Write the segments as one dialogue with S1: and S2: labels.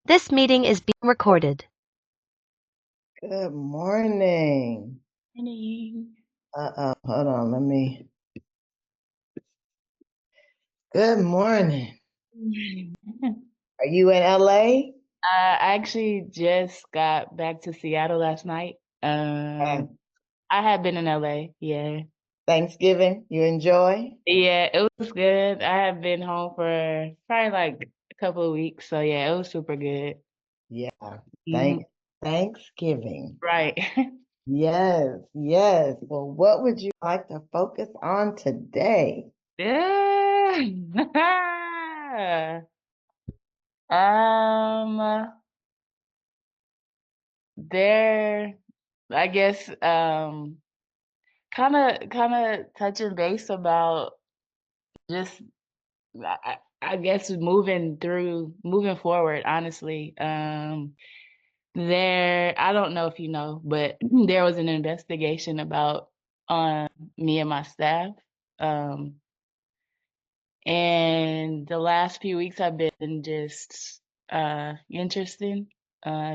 S1: This meeting is being recorded.
S2: Good morning.
S3: Morning.
S2: Hold on, let me. Good morning. Are you in LA?
S3: I actually just got back to Seattle last night.
S2: And
S3: I had been in LA, yeah.
S2: Thanksgiving, you enjoy?
S3: Yeah, it was good. I had been home for probably like a couple of weeks, so yeah, it was super good.
S2: Yeah.
S3: Mhm.
S2: Thanksgiving.
S3: Right.
S2: Yes, yes. Well, what would you like to focus on today?
S3: Yeah. Um, there, I guess, kind of touching base about just I guess moving forward, honestly. I don't know if you know, but there was an investigation about on me and my staff. Um, and the last few weeks have been just interesting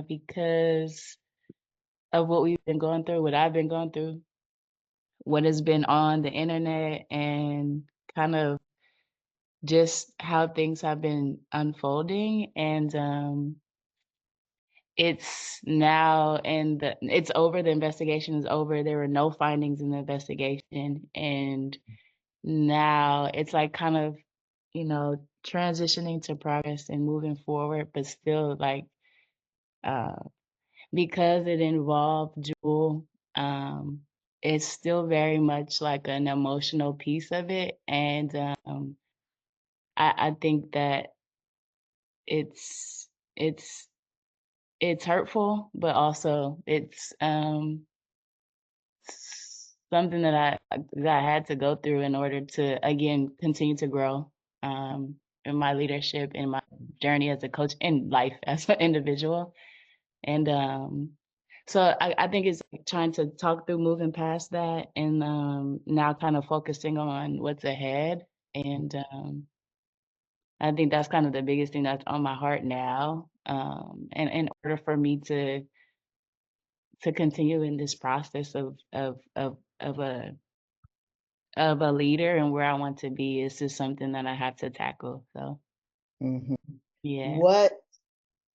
S3: because of what we've been going through, what I've been going through, what has been on the internet, and kind of just how things have been unfolding. And it's now it's over. The investigation is over. There were no findings in the investigation, and now it's like kind of, transitioning to progress and moving forward, but still like uh because it involved Jewel, um it's still very much like an emotional piece of it. And I think that it's it's it's hurtful, but also it's something that I had to go through in order to again continue to grow in my leadership, in my journey as a coach, in life as an individual. And so I think it's like trying to talk through moving past that, and now kind of focusing on what's ahead. And I think that's kind of the biggest thing that's on my heart now. And in order for me to continue in this process of a leader and where I want to be, is just something that I have to tackle. So
S2: hmm
S3: yeah,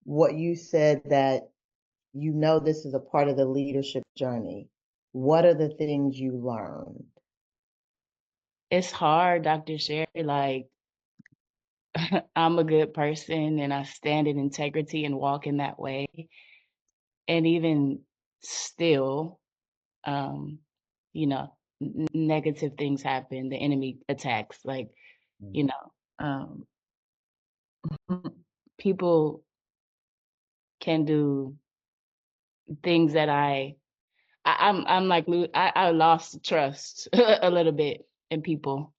S2: What you said that this is a part of the leadership journey. What are the things you learned?
S3: it's hard, Dr. Sherry. Like I'm a good person and I stand in integrity and walk in that way. And even still, um, negative things happen. The enemy attacks. Like, you know, um, people can do things that I'm like I lost trust a little bit in people.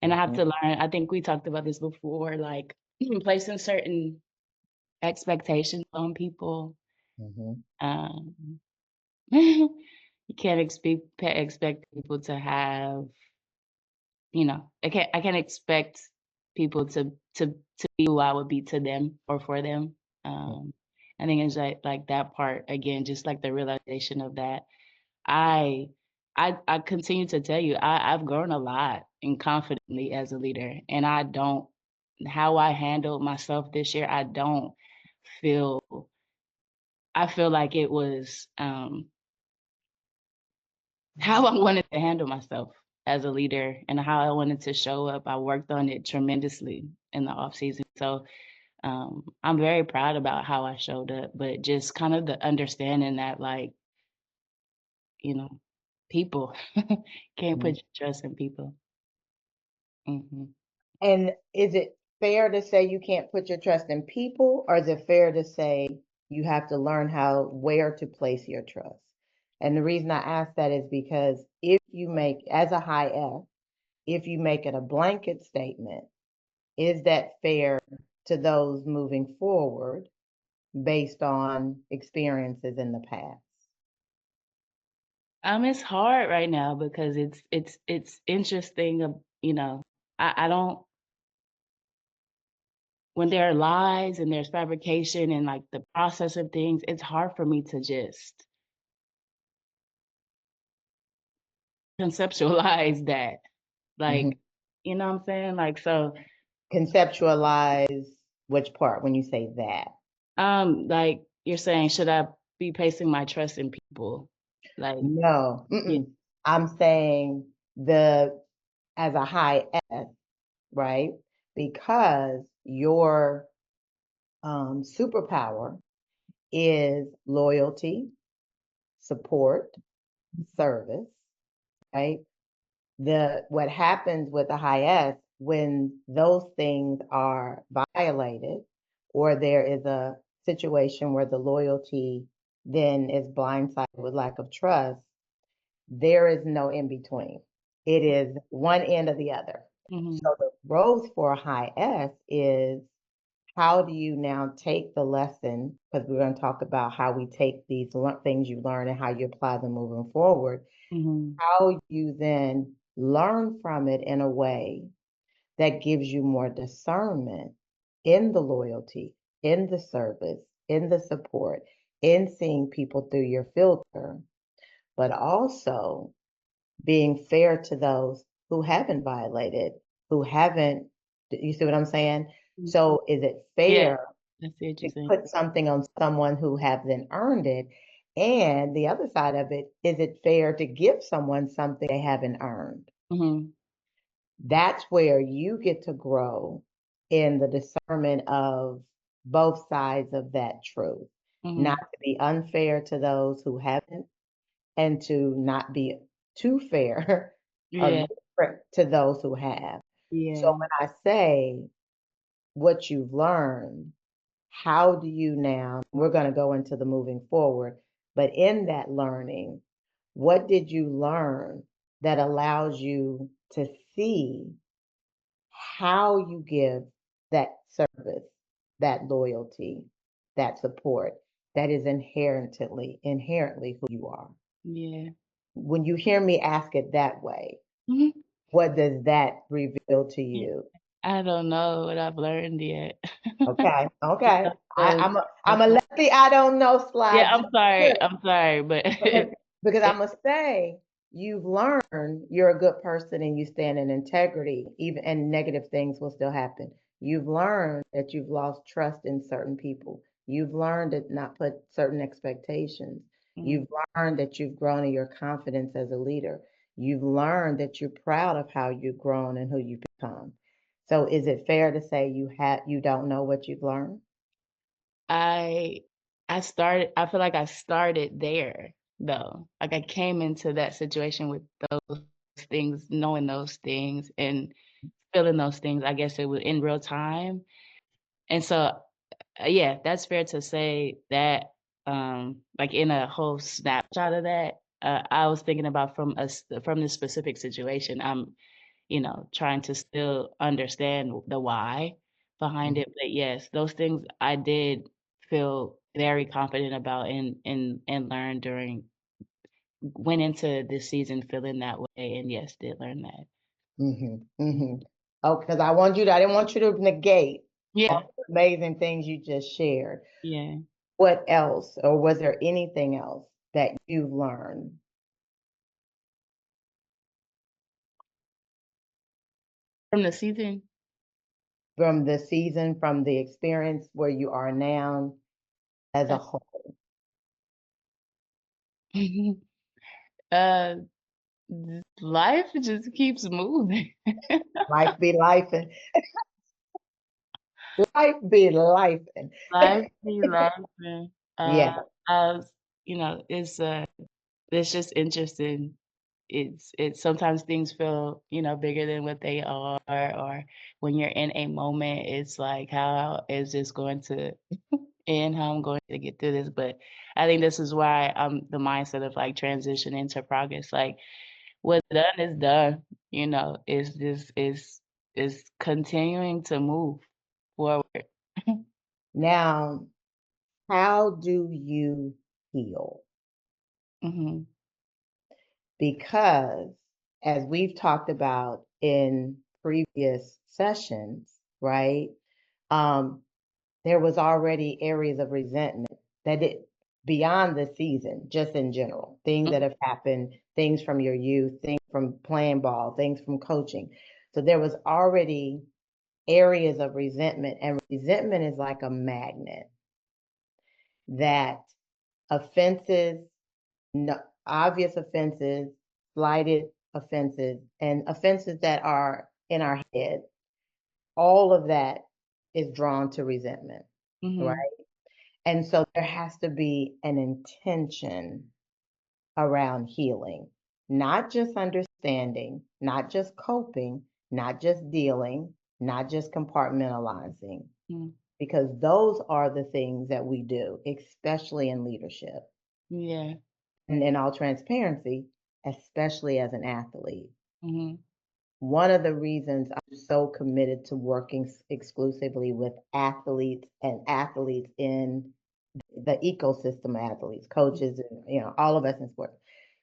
S3: And I have
S2: Mhm,
S3: to learn. I think we talked about this before, like placing certain expectations on people.
S2: mhm,
S3: Um, you can't expect people to have, I can't expect people to be who I would be to them or for them. Um, I think it's like that part again, just like the realization of that. I I continue to tell you, I've grown a lot and confidently as a leader, and I don't how I handled myself this year, feel I feel like it was how I wanted to handle myself as a leader and how I wanted to show up. I worked on it tremendously in the off season. So I'm very proud about how I showed up, but just kind of the understanding that, like, you know, people can't put
S2: mhm.
S3: your trust in people. Hmm.
S2: And is it fair to say you can't put your trust in people, or is it fair to say you have to learn where to place your trust? And the reason I ask that is because if you make, as a high F, if you make it a blanket statement, is that fair to those moving forward based on experiences in the past?
S3: It's hard right now because it's interesting. I don't when there are lies and there's fabrication and like the process of things, it's hard for me to just conceptualize that.
S2: Mhm.
S3: Like, you know what I'm saying? Like, so,
S2: Conceptualize which part when you say that?
S3: like you're saying, should I be placing my trust in people? Like,
S2: No,
S3: yeah.
S2: I'm saying the as a high S, right? Because your superpower is loyalty, support, service, right? What happens with the high S when those things are violated, or there is a situation where the loyalty then is blindsided with lack of trust, there is no in between. It is one end or the other.
S3: Hmm.
S2: So the growth for a high S is, how do you now take the lesson? Because we're going to talk about how we take these things you learn and how you apply them moving forward.
S3: Hmm.
S2: How you then learn from it in a way that gives you more discernment in the loyalty, in the service, in the support, in seeing people through your filter, but also being fair to those who haven't violated, who haven't, you see what I'm saying? So is it
S3: Yeah,
S2: fair
S3: I see what you're
S2: to
S3: saying.
S2: put something on someone who hasn't earned it? And the other side of it, is it fair to give someone something they haven't earned?
S3: Hmm.
S2: That's where you get to grow in the discernment of both sides of that truth,
S3: Hmm.
S2: not to be unfair to those who haven't, and to not be too fair or
S3: Yeah,
S2: different to those who have. So
S3: yeah.
S2: when I say what you've learned, how do you now, we're going to go into the moving forward, but in that learning, what did you learn that allows you to see how you give that service, that loyalty, that support that is inherently who you are?
S3: Yeah.
S2: When you hear me ask it that way,
S3: Mhm.
S2: what does that reveal to
S3: Yeah.
S2: you?
S3: I don't know what I've learned yet.
S2: Okay,
S3: You
S2: okay.
S3: know, so
S2: I'm a let the I don't know
S3: yeah,
S2: slide just
S3: I'm sorry, but
S2: because I
S3: it,
S2: must say you've learned you're a good person and you stand in integrity, even and negative things will still happen. You've learned that you've lost trust in certain people. You've learned to not put certain expectations.
S3: mm,
S2: You've learned that you've grown in your confidence as a leader. You've learned that you're proud of how you've grown and who you've become. So is it fair to say you don't know what you've learned?
S3: I I feel like I started there though. Like I came into that situation with those things, knowing those things and feeling those things. I guess it was in real time. And so yeah, that's fair to say that, like in a whole snapshot of that, I was thinking about from this specific situation. I'm, trying to still understand the why behind it. But yes, those things I did feel very confident about and learn went into this season feeling that way, and yes, did learn that.
S2: Oh, because I didn't want you to negate
S3: Yeah,
S2: all the amazing things you just shared.
S3: yeah.
S2: What else, or was there anything else that you've learned
S3: From the season.
S2: from the season, from the experience where you are now as a
S3: uh,
S2: whole?
S3: uh, life just keeps moving.
S2: Life be life and life be life. And
S3: Life be laughing.
S2: yeah.
S3: As it's just interesting. It's sometimes things feel, bigger than what they are, or when you're in a moment, it's like, how is this going to end? How I'm going to get through this? But I think this is why I'm the mindset of like transition into progress. Like what's done is done. It's just is continuing to move forward.
S2: Now, how do you heal?
S3: Hmm.
S2: Because as we've talked about in previous sessions, right? there was already areas of resentment that it beyond the season, just in general, things that have happened, things from your youth, things from playing ball, things from coaching. So there was already areas of resentment, and resentment is like a magnet that offenses, no, obvious offenses, slighted offenses, and offenses that are in our head, all of that is drawn to resentment, right? And so there has to be an intention around healing, not just understanding, not just coping, not just dealing, not just compartmentalizing, because those are the things that we do, especially in leadership.
S3: Yeah.
S2: And in all transparency, especially as an athlete.
S3: Mm-hmm.
S2: One of the reasons I'm so committed to working exclusively with athletes and athletes in the ecosystem of athletes, coaches, and all of us in sports,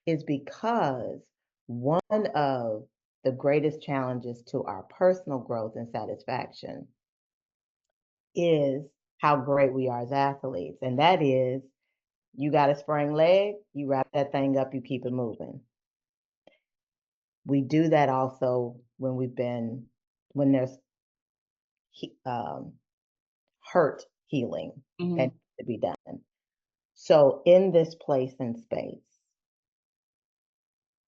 S2: is because one of the greatest challenges to our personal growth and satisfaction is how great we are as athletes. And that is, you got a sprained leg, you wrap that thing up, you keep it moving. We do that also when there's hurt healing that needs to be done. So in this place and space,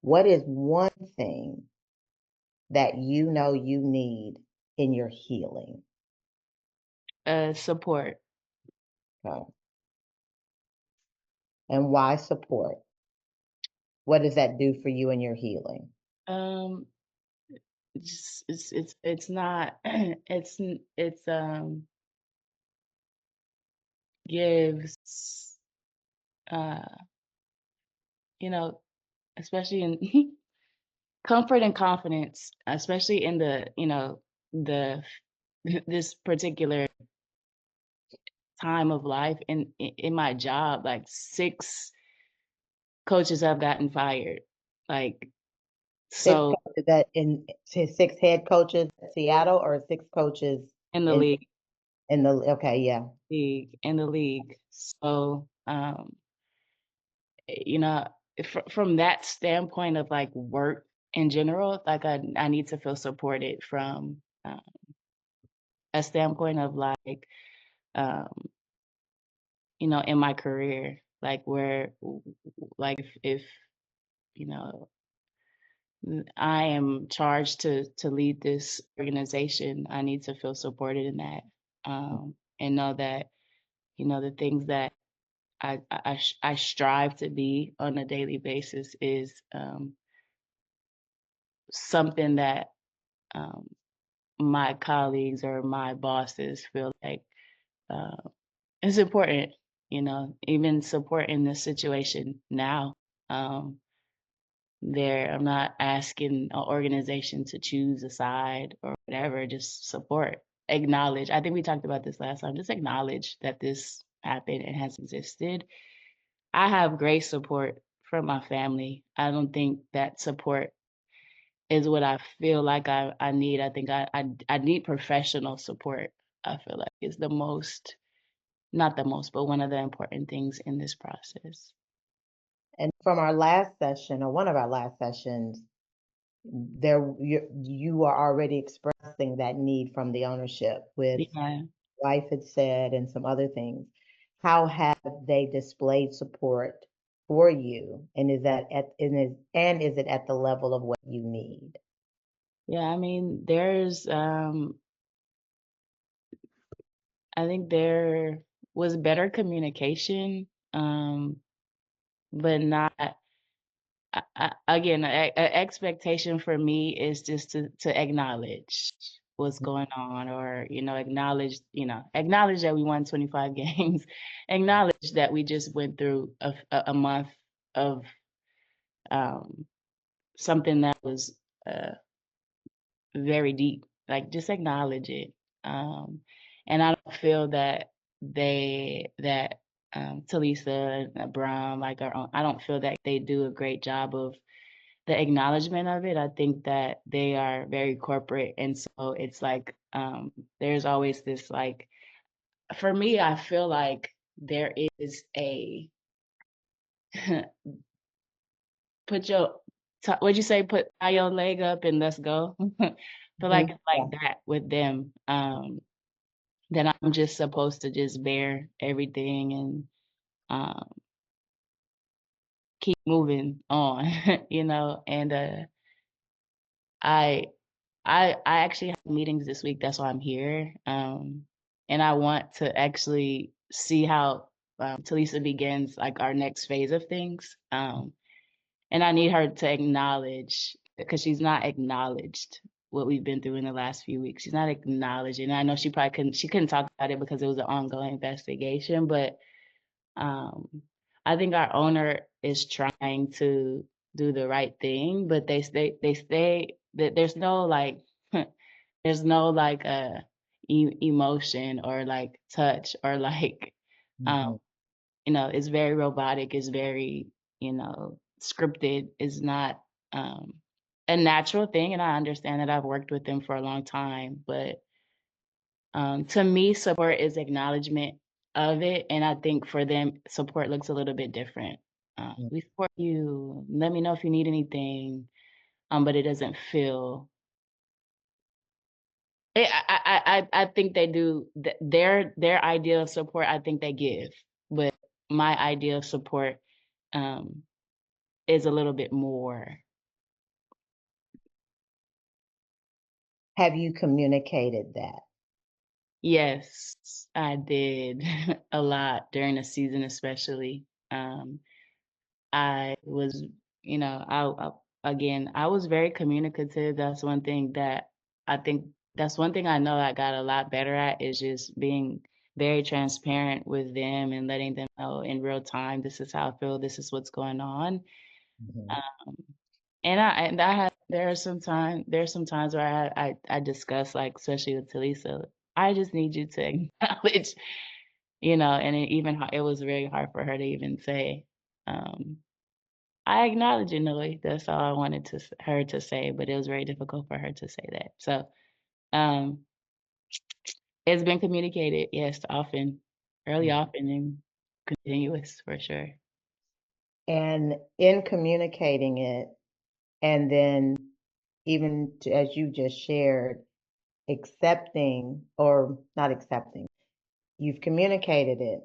S2: what is one thing that you know you need in your healing?
S3: Support.
S2: Okay. And why support? What does that do for you in your healing?
S3: It's not it's gives you know, especially in comfort and confidence, especially in the this particular time of life in my job, like 6 coaches have gotten fired. Like,
S2: Six
S3: so
S2: coaches six head coaches at Seattle, or six coaches
S3: in the
S2: in
S3: league,
S2: okay, yeah.
S3: in the league. So, you know, from that standpoint of like work in general, like I need to feel supported from a standpoint of like, um, in my career, like where, like if you know, I am charged to lead this organization, I need to feel supported in that, and know that the things that I strive to be on a daily basis is something that um, my colleagues or my bosses feel like uh, is important. Even support in this situation now. Um, I'm not asking an organization to choose a side or whatever. Just support, acknowledge. I think we talked about this last time. Just acknowledge that this happened and has existed. I have great support from my family. I don't think that support is what I feel like I need. I think I need professional support. I feel like is the most, not the most, but one of the important things in this process.
S2: And from our last session, or one of our last sessions, you are already expressing that need from the ownership with
S3: Yeah.
S2: wife had said and some other things. How have they displayed support for you, and is it at the level of what you need?
S3: Yeah, I mean, I think there was better communication, but not. Again, a expectation for me is just to acknowledge what's going on, or acknowledge that we won 25 games, acknowledge that we just went through a month of um, something that was very deep. Like, just acknowledge it. And I don't feel that Talisa and Brown, like I don't feel that they do a great job of the acknowledgement of it, I think that they are very corporate, and so it's like, there's always this, like for me, I feel like there is a put your what'd you say? Tie your leg up and let's go. Feel like it's
S2: Yeah.
S3: like that with them, that I'm just supposed to just bear everything and, um, keep moving on, and, I I actually have meetings this week, that's why I'm here, and I want to actually see how, Talisa begins, like, our next phase of things, and I need her to acknowledge because she's not acknowledged what we've been through in the last few weeks. She's not acknowledging. I know she couldn't talk about it because it was an ongoing investigation, but I think our owner is trying to do the right thing, but they stay that there's no like emotion or like touch or like um
S2: Mhm.
S3: it's very robotic, it's very, scripted, is not a natural thing. And I understand that I've worked with them for a long time, but to me, support is acknowledgement of it. And I think for them, support looks a little bit different.
S2: Mm.
S3: We support you. Let me know if you need anything. But it doesn't feel. I think they do their idea of support. I think they give, but my idea of support um, is a little bit more.
S2: Have you communicated that?
S3: Yes, I did a lot during the season, especially. I was, again, I was very communicative. That's one thing that I think that's one thing I know I got a lot better at is just being very transparent with them and letting them know in real time, this is how I feel, this is what's going on.
S2: Mhm.
S3: Um, and I had there's some times where I discuss like especially with Talisa, I just need you to acknowledge, and it was very hard for her to even say. Um, I acknowledge it, Noelle. That's all I wanted her to say, but it was very difficult for her to say that. So, um, it's been communicated, yes, often, early,
S2: Mm.
S3: often, and continuous for sure.
S2: And in communicating it, and then even as you just shared, accepting or not accepting, you've communicated it,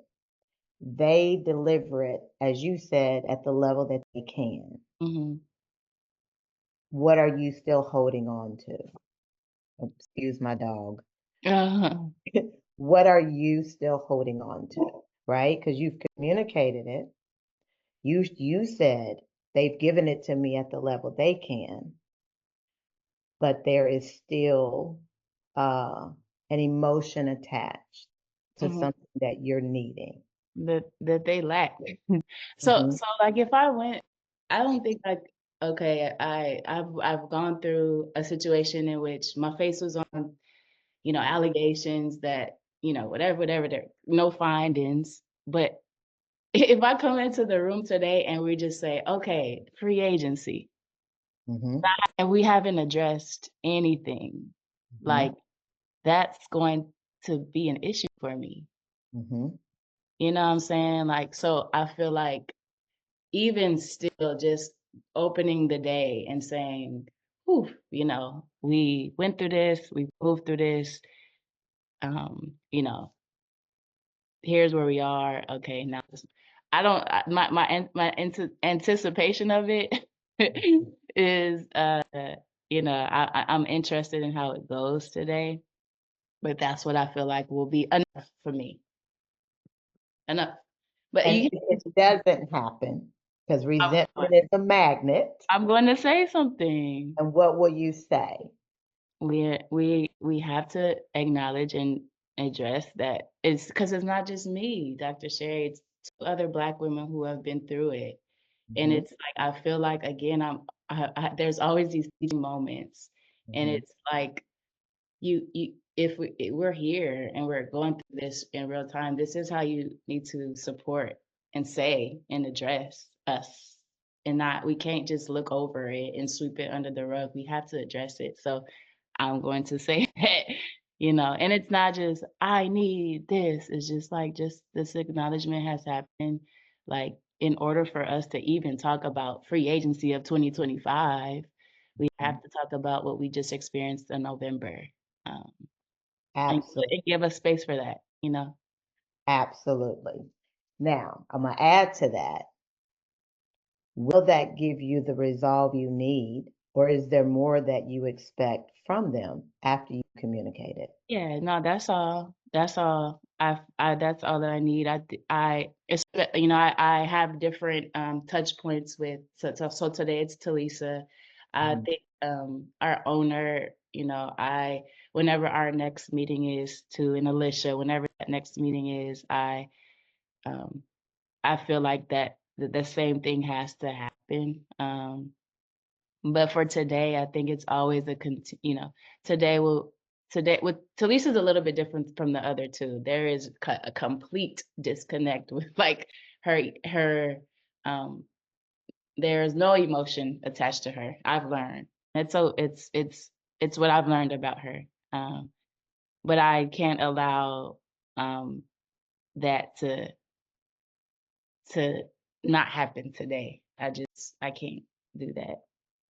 S2: they deliver it, as you said, at the level that they can.
S3: Hmm.
S2: What are you still holding on to? Excuse my dog.
S3: Uh-huh.
S2: What are you still holding on to? Right? Because you've communicated it. You said they've given it to me at the level they can, but there is still uh, an emotion attached to
S3: Hmm.
S2: something that you're needing.
S3: That they lack. So
S2: Hmm.
S3: so like if I went, I don't think like okay, I've gone through a situation in which my face was on, allegations that, whatever, there no findings. But if I come into the room today and we just say, okay, free agency,
S2: Hmm.
S3: and we haven't addressed anything,
S2: Hmm.
S3: like that's going to be an issue for me.
S2: Hmm.
S3: You know what I'm saying? Like, so I feel like even still just opening the day and saying, whew, we went through this, we moved through this, um, you know, here's where we are. Okay, now I don't anticipation of it is I'm interested in how it goes today, but that's what I feel like will be enough for me. Enough. But
S2: And if it doesn't happen, because
S3: I'm
S2: resentment is a magnet,
S3: I'm going to say something.
S2: and what will you say?
S3: We have to acknowledge and address that it's because it's not just me, Dr. Sherry, it's two other Black women who have been through it. And
S2: Hmm.
S3: it's like I feel like again there's always these teaching moments, and
S2: Hmm.
S3: it's like you if we're here and we're going through this in real time, this is how you need to support and say and address us. and we can't just look over it and sweep it under the rug. We have to address it. So I'm going to say that, and it's not just I need this. It's just like just this acknowledgement has happened. Like in order for us to even talk about free agency of 2025, we have to talk about what we just experienced in November. Um,
S2: Absolutely.
S3: and give us space for that.
S2: Absolutely. Now, I'm going to add to that. Will that give you the resolve you need, or is there more that you expect from them after you communicate it?
S3: Yeah, no, that's all. That's all. That's all that I need. I have different touch points with. So today it's Talisa. I
S2: Mhm.
S3: think our owner. Whenever our next meeting is and Alicia, whenever that next meeting is, um I feel like that the same thing has to happen. But for today, I think it's always today with Talisa's a little bit different from the other two. There is a complete disconnect with like her there's no emotion attached to her. I've learned. And so it's what I've learned about her. But I can't allow that to not happen today. I can't do that.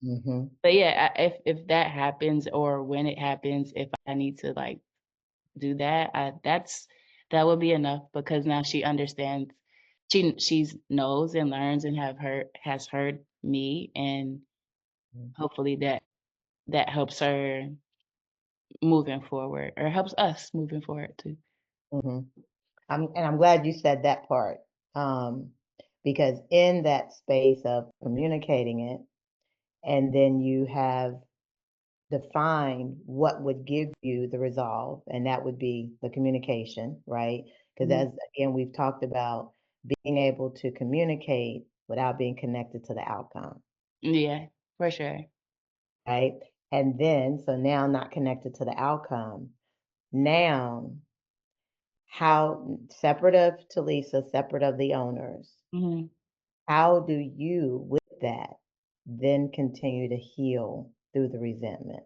S2: Mhm.
S3: But yeah, if that happens or when it happens, if I need to like do that, that would be enough because now she understands. She's knows and learns and has heard me, and
S2: Mhm.
S3: hopefully that helps her moving forward or helps us moving forward too.
S2: Mhm. I'm glad you said that part, because in that space of communicating it, and then you have defined what would give you the resolve, and that would be the communication, right? Because
S3: Mhm.
S2: as again we've talked about being able to communicate without being connected to the outcome,
S3: Yeah, for sure.
S2: right? And then so now not connected to the outcome. Now, how separate of Talisa, separate of the owners,
S3: Hmm.
S2: how do you, with that, then continue to heal through the resentment?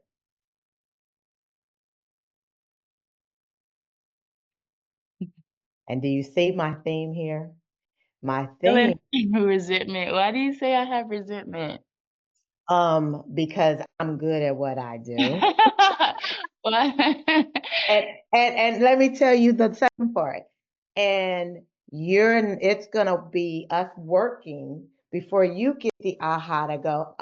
S2: And do you see my theme here? My theme,
S3: Resentment. Why do you say I have resentment?
S2: because I'm good at what I do.
S3: Why?
S2: And let me tell you the second part. And it's gonna be us working before you get the aha to go,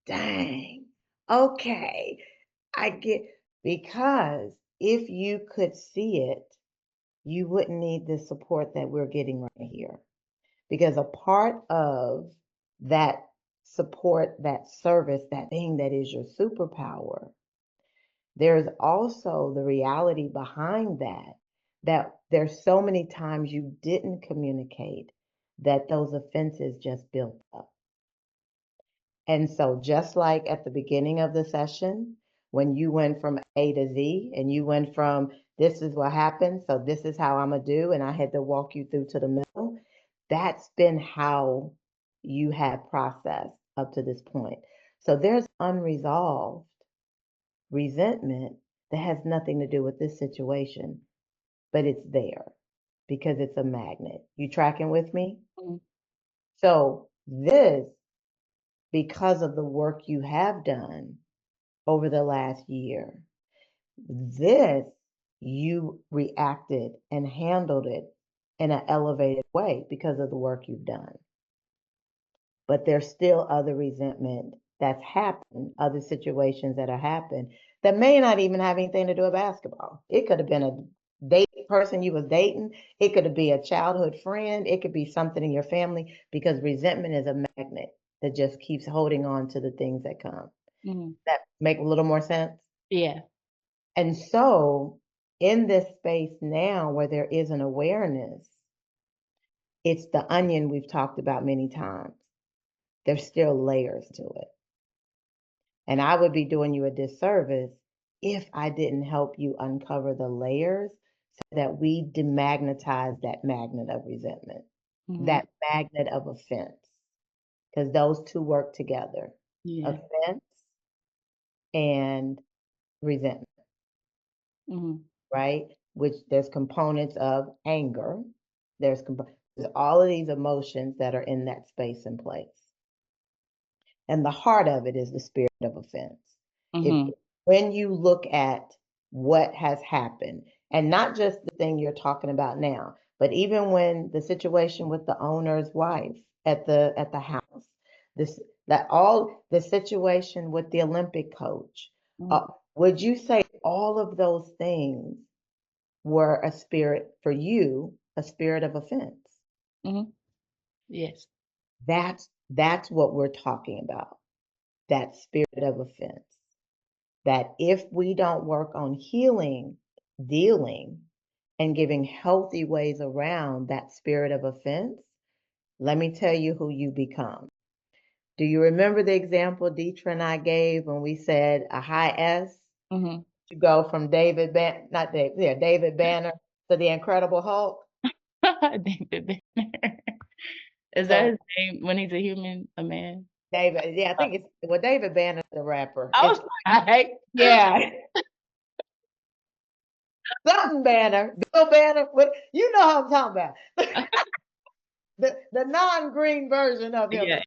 S2: dang, okay, I get, because if you could see it, you wouldn't need the support that we're getting right here. Because a part of that support, that service, that thing that is your superpower, there's also the reality behind that, that there's so many times you didn't communicate that those offenses just built up. And so, just like at the beginning of the session, when you went from A to Z and you went from this is what happened, so this is how I'm going to do, and I had to walk you through to the middle, that's been how you have processed up to this point. So, there's unresolved resentment that has nothing to do with this situation, but it's there because it's a magnet. You tracking with me?
S3: Mhm.
S2: So, this, because of the work you have done over the last year, this you reacted and handled it in an elevated way because of the work you've done. But there's still other resentment that's happened, other situations that have happened that may not even have anything to do with basketball. It could have been a date person you was dating. It could be a childhood friend. It could be something in your family, because resentment is a magnet that just keeps holding on to the things that come.
S3: Mhm.
S2: That make a little more sense?
S3: Yeah.
S2: And so in this space now where there is an awareness, it's the onion we've talked about many times. There's still layers to it. And I would be doing you a disservice if I didn't help you uncover the layers so that we demagnetize that magnet of resentment,
S3: Mhm.
S2: that magnet of offense. because those two work together.
S3: Yeah.
S2: Offense and resentment,
S3: Mhm.
S2: right? Which there's components of anger. There's all of these emotions that are in that space and place. And the heart of it is the spirit of offense. If
S3: Mhm.
S2: when you look at what has happened, and not just the thing you're talking about now, but even when the situation with the owner's wife at the house, this that all the situation with the Olympic coach,
S3: Mhm.
S2: would you say all of those things were a spirit for you, a spirit of offense?
S3: Mhm. Yes.
S2: That's what we're talking about. That spirit of offense. That if we don't work on healing, dealing, and giving healthy ways around that spirit of offense, let me tell you who you become. Do you remember the example Deetra and I gave when we said a high S?
S3: Mhm.
S2: You go from David Banner to the Incredible Hulk.
S3: David Banner. Is that
S2: So
S3: his name when he's a human, a man?
S2: David, yeah, I think David Banner's the rapper.
S3: I was like,
S2: Yeah, something Banner, Bill Banner. You know how I'm talking about. The non-green version of him.
S3: yeah.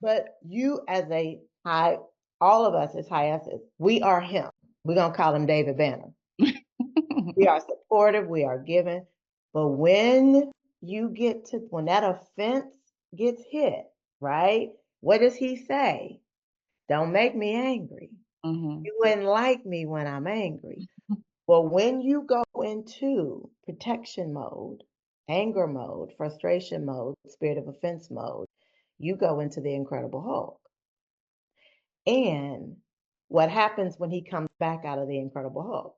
S2: But you as a high, all of us as high S's, we are him. We're gonna call him David Banner. We are supportive, we are giving. But when that offense gets hit, right? What does he say? Don't make me angry.
S3: Mhm.
S2: You wouldn't like me when I'm angry. Well, when you go into protection mode, anger mode, frustration mode, spirit of offense mode, you go into the Incredible Hulk. And what happens when he comes back out of the Incredible Hulk?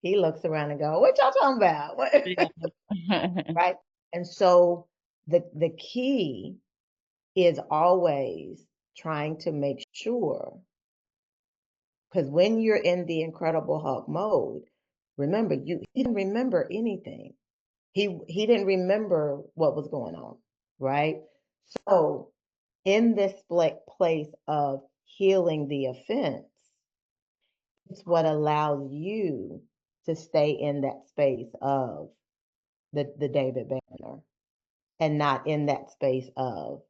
S2: He looks around and goes, "What y'all talking about?"
S3: Yeah.
S2: Right? And so the key is always trying to make sure, because when you're in the Incredible Hulk mode, remember he didn't remember anything. He didn't remember what was going on, right? So in this place of healing the offense, it's what allows you to stay in that space of the David Banner and not in that space of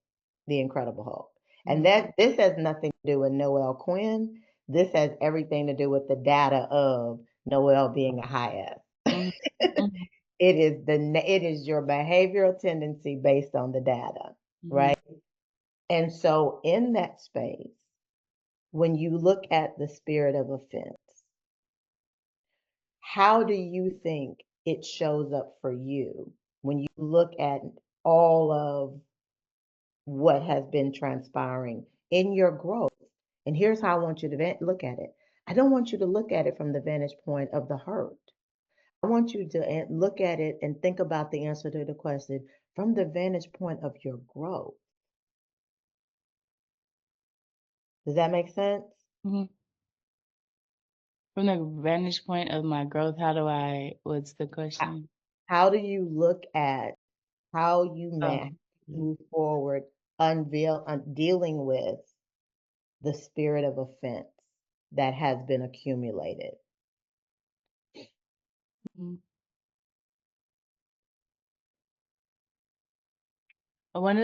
S2: the Incredible Hulk. And that this has nothing to do with Noelle Quinn. This has everything to do with the data of Noelle being a high S.
S3: Mhm. Mhm.
S2: It is your behavioral tendency based on the data,
S3: Mhm.
S2: right? And so in that space, when you look at the spirit of offense, how do you think it shows up for you when you look at all of what has been transpiring in your growth? And here's how I want you to look at it. I don't want you to look at it from the vantage point of the hurt. I want you to look at it and think about the answer to the question from the vantage point of your growth. Does that make sense?
S3: Mhm. From the vantage point of my growth, what's the
S2: How
S3: question?
S2: how do you look at how you
S3: Oh. Mhm.
S2: move forward, dealing with the spirit of offense that has been accumulated?
S3: Mhm. One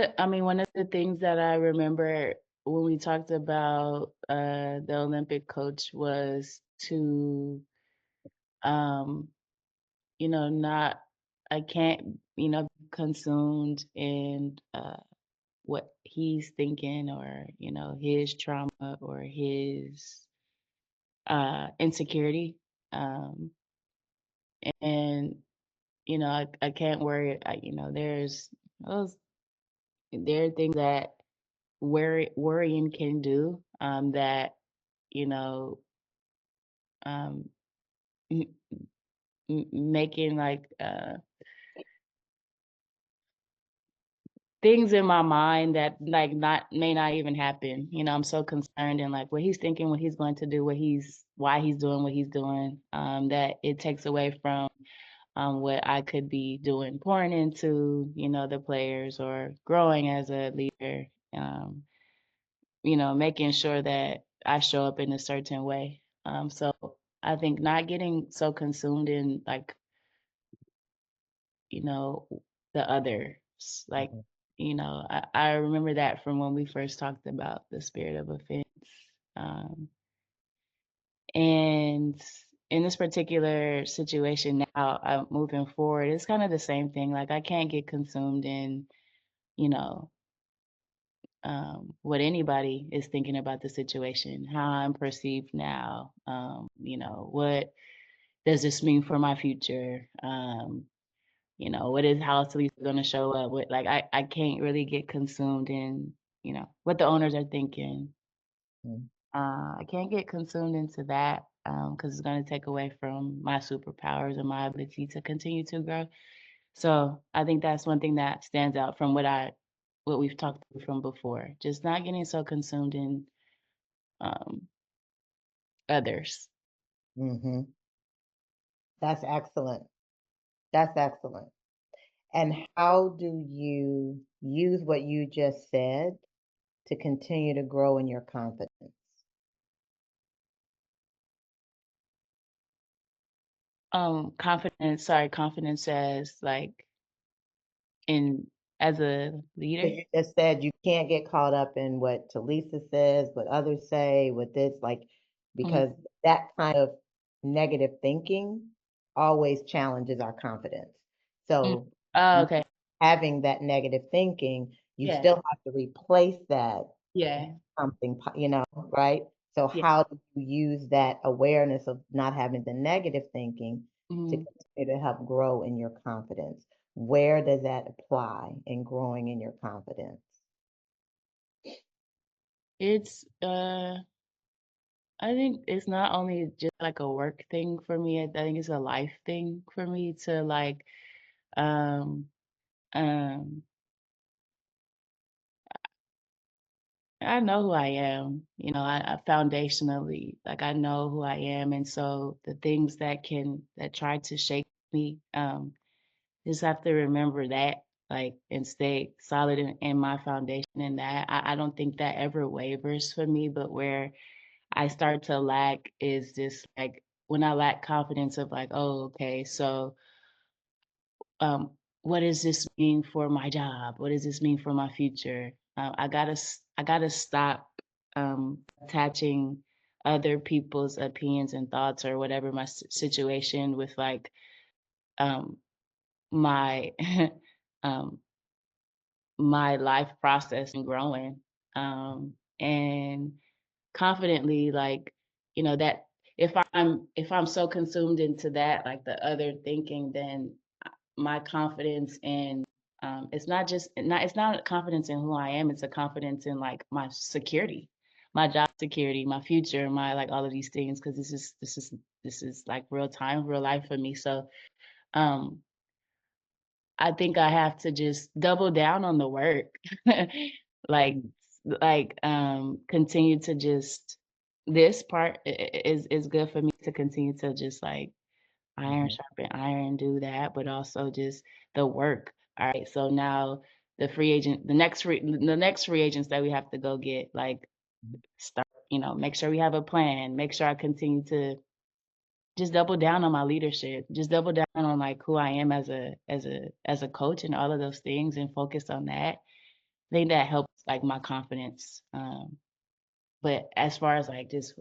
S3: of the things that I remember when we talked about the Olympic coach was to um, not I can't, be consumed in what he's thinking or, his trauma or his insecurity. Um, and, I can't worry, those, there are things that worrying can do that, you know, um, m- making like things in my mind that like not may not even happen. I'm so concerned in like what he's thinking, what he's going to do, why he's doing what he's doing, that it takes away from what I could be doing, pouring into, the players or growing as a leader, making sure that I show up in a certain way. So I think not getting so consumed in like, you know, the others. Like,
S2: Mhm.
S3: I remember that from when we first talked about the spirit of offense. Um, and in this particular situation now, moving forward, it's kind of the same thing. Like I can't get consumed in, you know, what anybody is thinking about the situation, how I'm perceived now, what does this mean for my future? What is how else Lisa gonna show up? What like I can't really get consumed in, what the owners are thinking.
S2: Mhm.
S3: I can't get consumed into that because it's gonna take away from my superpowers and my ability to continue to grow. So I think that's one thing that stands out from what we've talked through from before. Just not getting so consumed in um, others.
S2: Mhm. That's excellent. That's excellent. And how do you use what you just said to continue to grow in your confidence?
S3: Confidence as like in as a
S2: Because
S3: leader.
S2: you just said you can't get caught up in what Talisa says, what others say, what this, like,
S3: Mhm.
S2: because that kind of negative thinking always challenges our confidence.
S3: Mm.
S2: So
S3: Oh,
S2: you
S3: okay.
S2: having that negative thinking, you
S3: Yeah.
S2: still have to replace that
S3: Yeah.
S2: something, right? So
S3: Yeah.
S2: how do you use that awareness of not having the negative thinking to
S3: Mhm.
S2: continue to help grow in your confidence? Where does that apply in growing in your confidence?
S3: It's I think it's not only just like a work thing for me. I think it's a life thing for me to like um um I know who I am. I foundationally, like I know who I am, and so the things that try to shake me, just have to remember that, like, and stay solid in my foundation. And that I don't think that ever wavers for me. But where I start to lack is just like when I lack confidence of like, oh, okay, so um, what does this mean for my job? What does this mean for my future? I gotta stop attaching other people's opinions and thoughts or whatever my situation with like um, my um, my life process and growing and confidently like that if I'm so consumed into that like the other thinking then my confidence in it's not confidence in who I am, it's a confidence in like my security, my job security, my future, my like all of these things because this is like real time, real life for me. So um I think I have to just double down on the work. like
S2: Mhm.
S3: continue to just this part is good for me to continue to just like iron
S2: Mhm.
S3: sharpen iron, do that, but also just the work. All right. So now the next free agents that we have to go get, like start, make sure we have a plan, make sure I continue to just double down on my leadership, just double down on like who I am as a coach and all of those things and focus on that. I think that helps like my confidence. But as far as like just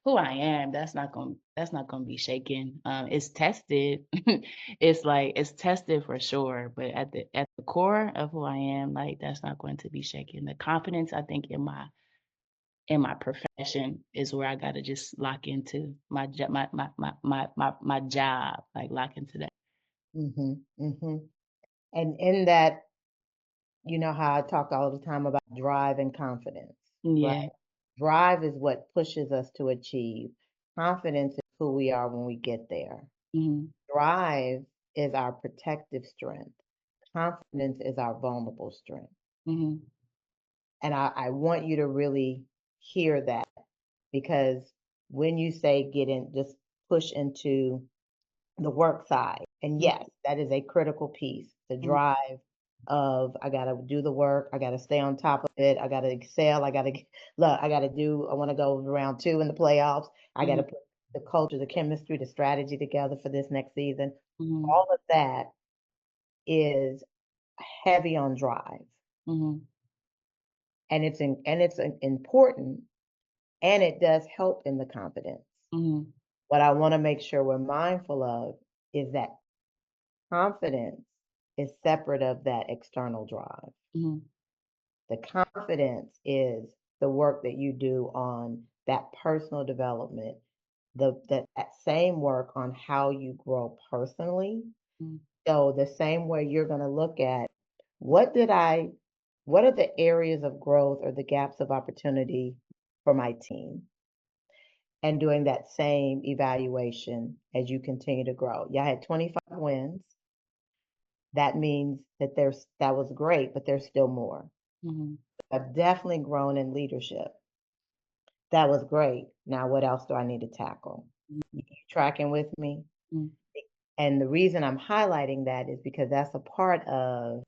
S3: who I am, that's not gonna be shaken. It's tested. It's tested for sure. But at the core of who I am, like that's not going to be shaken. The confidence I think in my profession is where I gotta just lock into my job, like lock into that.
S2: Mhm. Mhm. And in that, you know how I talk all the time about drive and confidence, right?
S3: Yeah.
S2: Drive is what pushes us to achieve. Confidence is who we are when we get there.
S3: Mhm.
S2: Drive is our protective strength. Confidence is our vulnerable strength.
S3: Mhm.
S2: And I want you to really hear that because when you say get in, just push into the work side, And yes, that is a critical piece, the
S3: Mhm,
S2: drive of I got to do the work, I got to stay on top of it, I got to excel, I got to look, I want to go round 2 in the playoffs, I got
S3: mhm,
S2: to put the culture, the chemistry, the strategy together for this next season.
S3: mhm,
S2: All of that is heavy on drive,
S3: mhm,
S2: and it's important, and it does help in the confidence.
S3: mhm,
S2: What I want to make sure we're mindful of is that confidence is separate of that external drive.
S3: mhm,
S2: The confidence is the work that you do on that personal development, that same work on how you grow personally.
S3: mhm,
S2: So the same way you're going to look at what did I, what are the areas of growth or the gaps of opportunity for my team? And doing that same evaluation as you continue to grow. Y'all had 25 wins. That means that that was great, but there's still more.
S3: mhm,
S2: I've definitely grown in leadership. That was great. Now what else do I need to tackle? You tracking with me?
S3: mhm,
S2: And the reason I'm highlighting that is because that's a part of,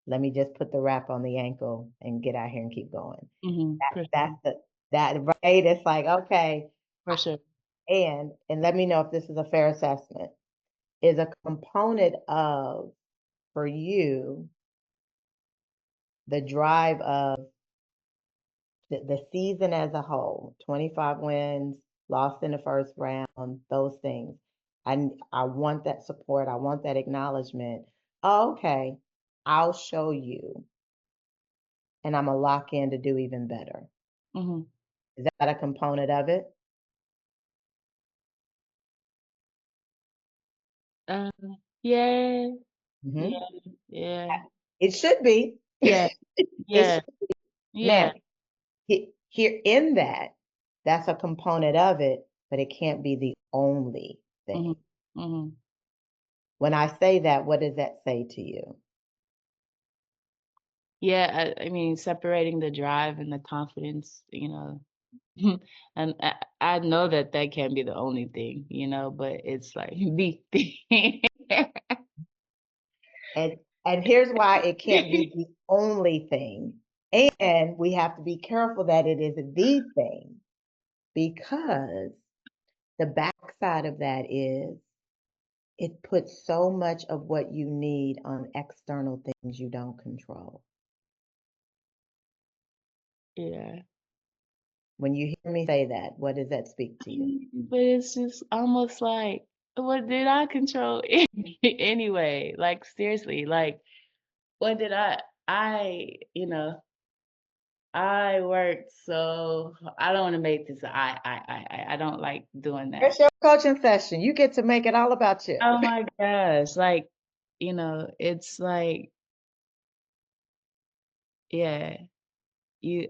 S2: let me just put the wrap on the ankle and get out here and keep going.
S3: mhm,
S2: That
S3: for
S2: that's
S3: sure,
S2: that right. It's like, okay,
S3: for sure.
S2: and let me know if this is a fair assessment. Is a component of, for you, the drive of the season as a whole, 25 wins, lost in the first round, those things. I want that support. I want that acknowledgement. Oh, okay, I'll show you, and I'm gonna lock in to do even better.
S3: Mhm.
S2: Is that a component of it?
S3: Um, yeah,
S2: Hmm.
S3: yeah, yeah,
S2: It should be.
S3: yeah,
S2: It
S3: yeah,
S2: should.
S3: yeah.
S2: Now, here in that, that's a component of it, but it can't be the only
S3: Mhm,
S2: thing.
S3: mhm.
S2: When I say that, what does that say to you?
S3: Yeah, I mean, separating the drive and the confidence, and I know that that can't be the only thing, but it's like the thing.
S2: And here's why it can't be the only thing. And we have to be careful that it is the thing, because the backside of that is it puts so much of what you need on external things you don't control.
S3: Yeah.
S2: When you hear me say that, what does that speak to you?
S3: But it's just almost like, what did I control anyway? Like, seriously, like, what did I worked so I don't want to make this I don't like doing that.
S2: It's your coaching session. You get to make it all about you.
S3: Oh my gosh, like, it's like, yeah,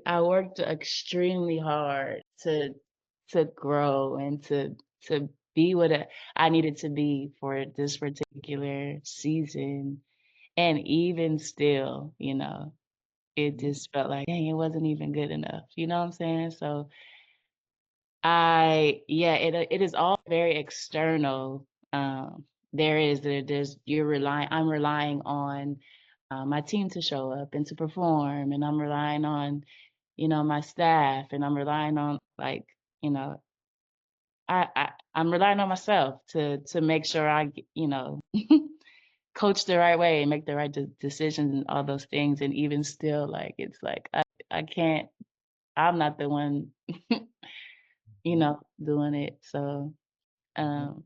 S3: I worked extremely hard to grow and to be what I needed to be for this particular season. And even still, it just felt like, dang, it wasn't even good enough. You know what I'm saying? So yeah, it is all very external. There's I'm relying on my team to show up and to perform, and I'm relying on, my staff, and I'm relying on, like, you know, I'm relying on myself to make sure coach the right way and make the right decisions and all those things. And even still, like, it's like I can't. I'm not the one, doing it. So um,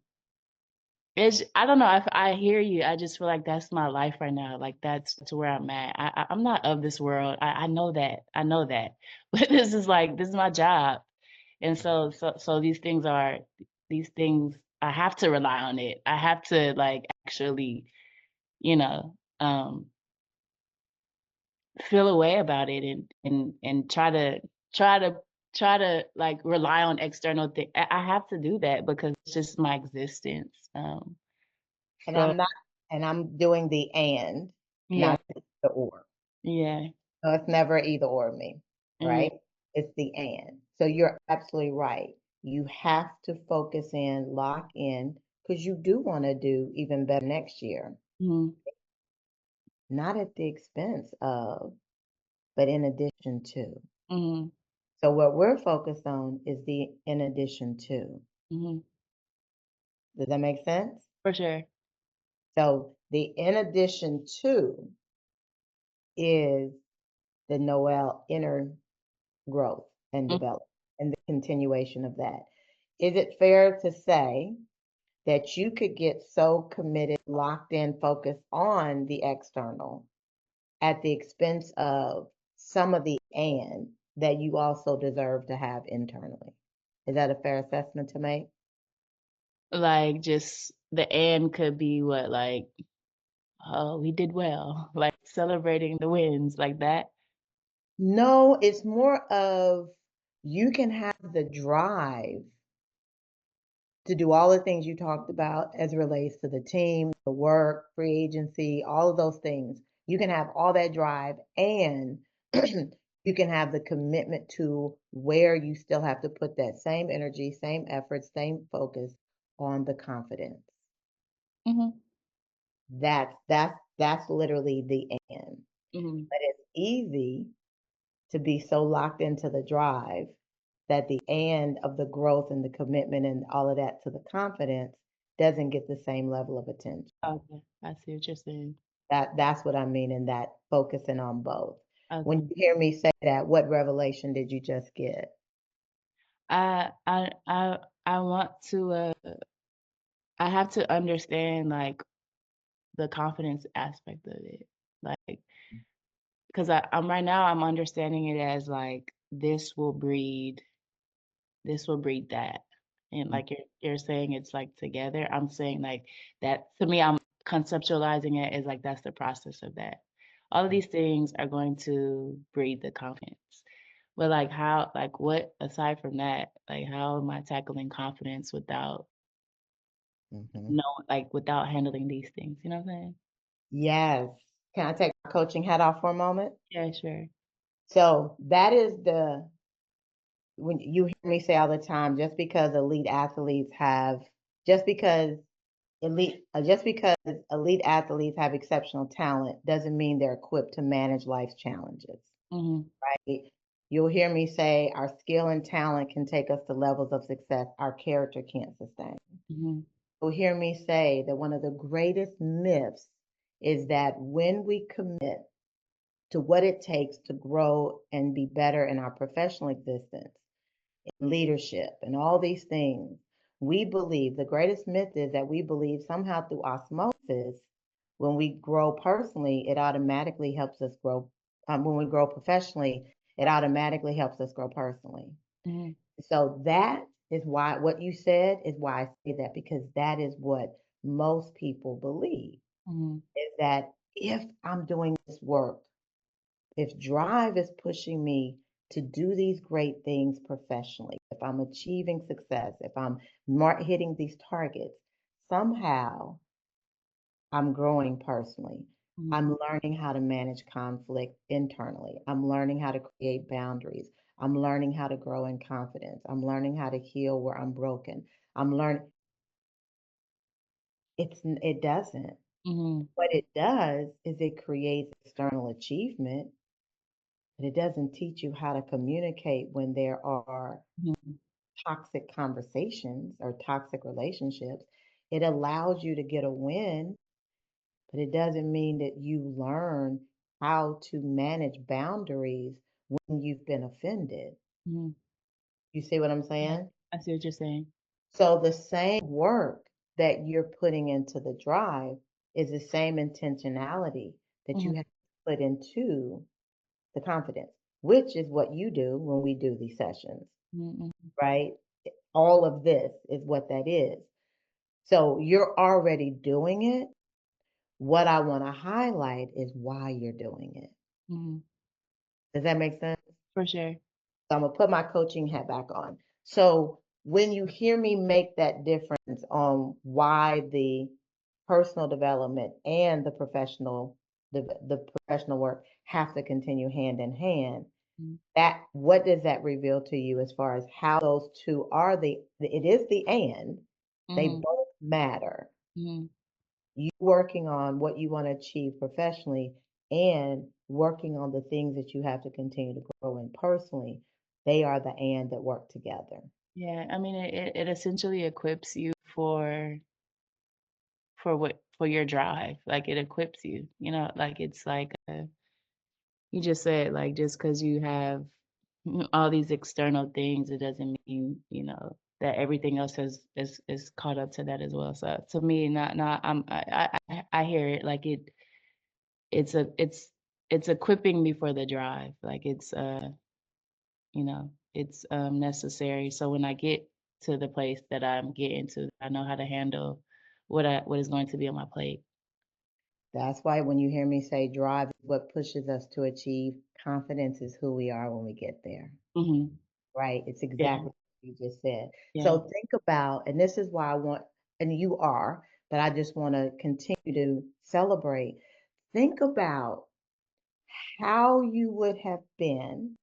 S3: I don't know if I hear you. I just feel like that's my life right now. Like, that's where I'm at. I'm not of this world. I know that. I know that. But this is my job. And so these things, I have to rely on it. I have to, like, actually, you know, um, feel a way about it, and try to like rely on external things. I have to do that because it's just my existence.
S2: And
S3: So
S2: I'm doing the and,
S3: yeah,
S2: not the or.
S3: yeah,
S2: No, it's never either or me,
S3: yeah,
S2: right? It's the and. So you're absolutely right. You have to focus in, lock in, because you do want to do even better next year,
S3: Mm-hmm.
S2: not at the expense of, but in addition to.
S3: Mm-hmm.
S2: So what we're focused on is the in addition to.
S3: Mm-hmm.
S2: Does that make sense?
S3: For sure.
S2: So the in addition to is the Noelle inner growth and
S3: Mm-hmm.
S2: development and the continuation of that. Is it fair to say that you could get so committed, locked in, focused on the external at the expense of some of the and that you also deserve to have internally? Is that a fair assessment to make?
S3: Like just the end could be what, like, oh, we did well, like celebrating the wins, like that.
S2: No, it's more of you can have the drive to do all the things you talked about as it relates to the team, the work, free agency, all of those things. You can have all that drive and you can have the commitment to where you still have to put that same energy, same effort, same focus on the confidence.
S3: Mm-hmm.
S2: That's literally the end.
S3: Mm-hmm.
S2: But it's easy to be so locked into the drive that the and of the growth and the commitment and all of that to the confidence doesn't get the same level of attention.
S3: Okay, I see what you're saying.
S2: That's what I mean in that focusing on both. When
S3: Okay.
S2: you hear me say that, what revelation did you just get?
S3: I want to I have to understand like the confidence aspect of it. Like, because I'm right now I'm understanding it as like this will breed that. And like you're saying it's like together. I'm saying like that to me I'm conceptualizing it as like that's the process of that. All of these things are going to breed the confidence. But like how like what aside from that, like how am I tackling confidence without
S2: Hmm.
S3: no like without handling these things? You know what I'm saying?
S2: Yes. Can I take my coaching hat off for a moment?
S3: Yeah, sure.
S2: So that is when you hear me say all the time, just because just because elite athletes have exceptional talent doesn't mean they're equipped to manage life's challenges,
S3: Mhm.
S2: right? You'll hear me say our skill and talent can take us to levels of success our character can't sustain.
S3: Mhm.
S2: You'll hear me say that one of the greatest myths is that when we commit to what it takes to grow and be better in our professional existence, leadership, and all these things, we believe the greatest myth is that we believe somehow through osmosis, when we grow personally, it automatically helps us grow. When we grow professionally, it automatically helps us grow personally.
S3: Mhm.
S2: So that is why what you said is why I say that, because that is what most people believe
S3: Mhm.
S2: is that if I'm doing this work, if drive is pushing me to do these great things professionally, if I'm achieving success, if I'm hitting these targets, somehow I'm growing personally.
S3: Mhm.
S2: I'm learning how to manage conflict internally. I'm learning how to create boundaries. I'm learning how to grow in confidence. I'm learning how to heal where I'm broken. I'm learning it doesn't.
S3: Mhm.
S2: What it does is it creates external achievement, but it doesn't teach you how to communicate when there are
S3: Mhm.
S2: toxic conversations or toxic relationships. It allows you to get a win, but it doesn't mean that you learn how to manage boundaries when you've been offended.
S3: Mhm.
S2: You see what I'm
S3: Yeah,
S2: saying?
S3: I see what you're saying.
S2: So the same work that you're putting into the drive is the same intentionality that you
S3: Mhm.
S2: have to put into the confidence, which is what you do when we do these sessions,
S3: Mhm.
S2: right? All of this is what that is. So you're already doing it. What I want to highlight is why you're doing it.
S3: Mhm.
S2: Does that make sense?
S3: For sure.
S2: So I'm gonna put my coaching hat back on. So when you hear me make that difference on why the personal development and the professional work have to continue hand in hand,
S3: Mhm.
S2: that what does that reveal to you as far as how those two are it is the and, They
S3: Mhm.
S2: both matter.
S3: Mhm.
S2: You working on what you want to achieve professionally and working on the things that you have to continue to grow in personally, they are the and that work together.
S3: Yeah, I mean, it essentially equips you for your drive. Like, it equips you, you know, like, it's like, you just said, like, just because you have all these external things, it doesn't mean, you know, that everything else is caught up to that as well. So to me, not I hear it like it's a it's equipping me for the drive. Like, it's you know, it's necessary. So when I get to the place that I'm getting to, I know how to handle what is going to be on my plate.
S2: That's why when you hear me say drive is what pushes us to achieve, confidence is who we are when we get there.
S3: Mhm.
S2: Right? It's
S3: Yeah.
S2: exactly what you just said.
S3: Yeah.
S2: So think about, and this is why I want, and you are, but I just want to continue to celebrate. Think about how you would have been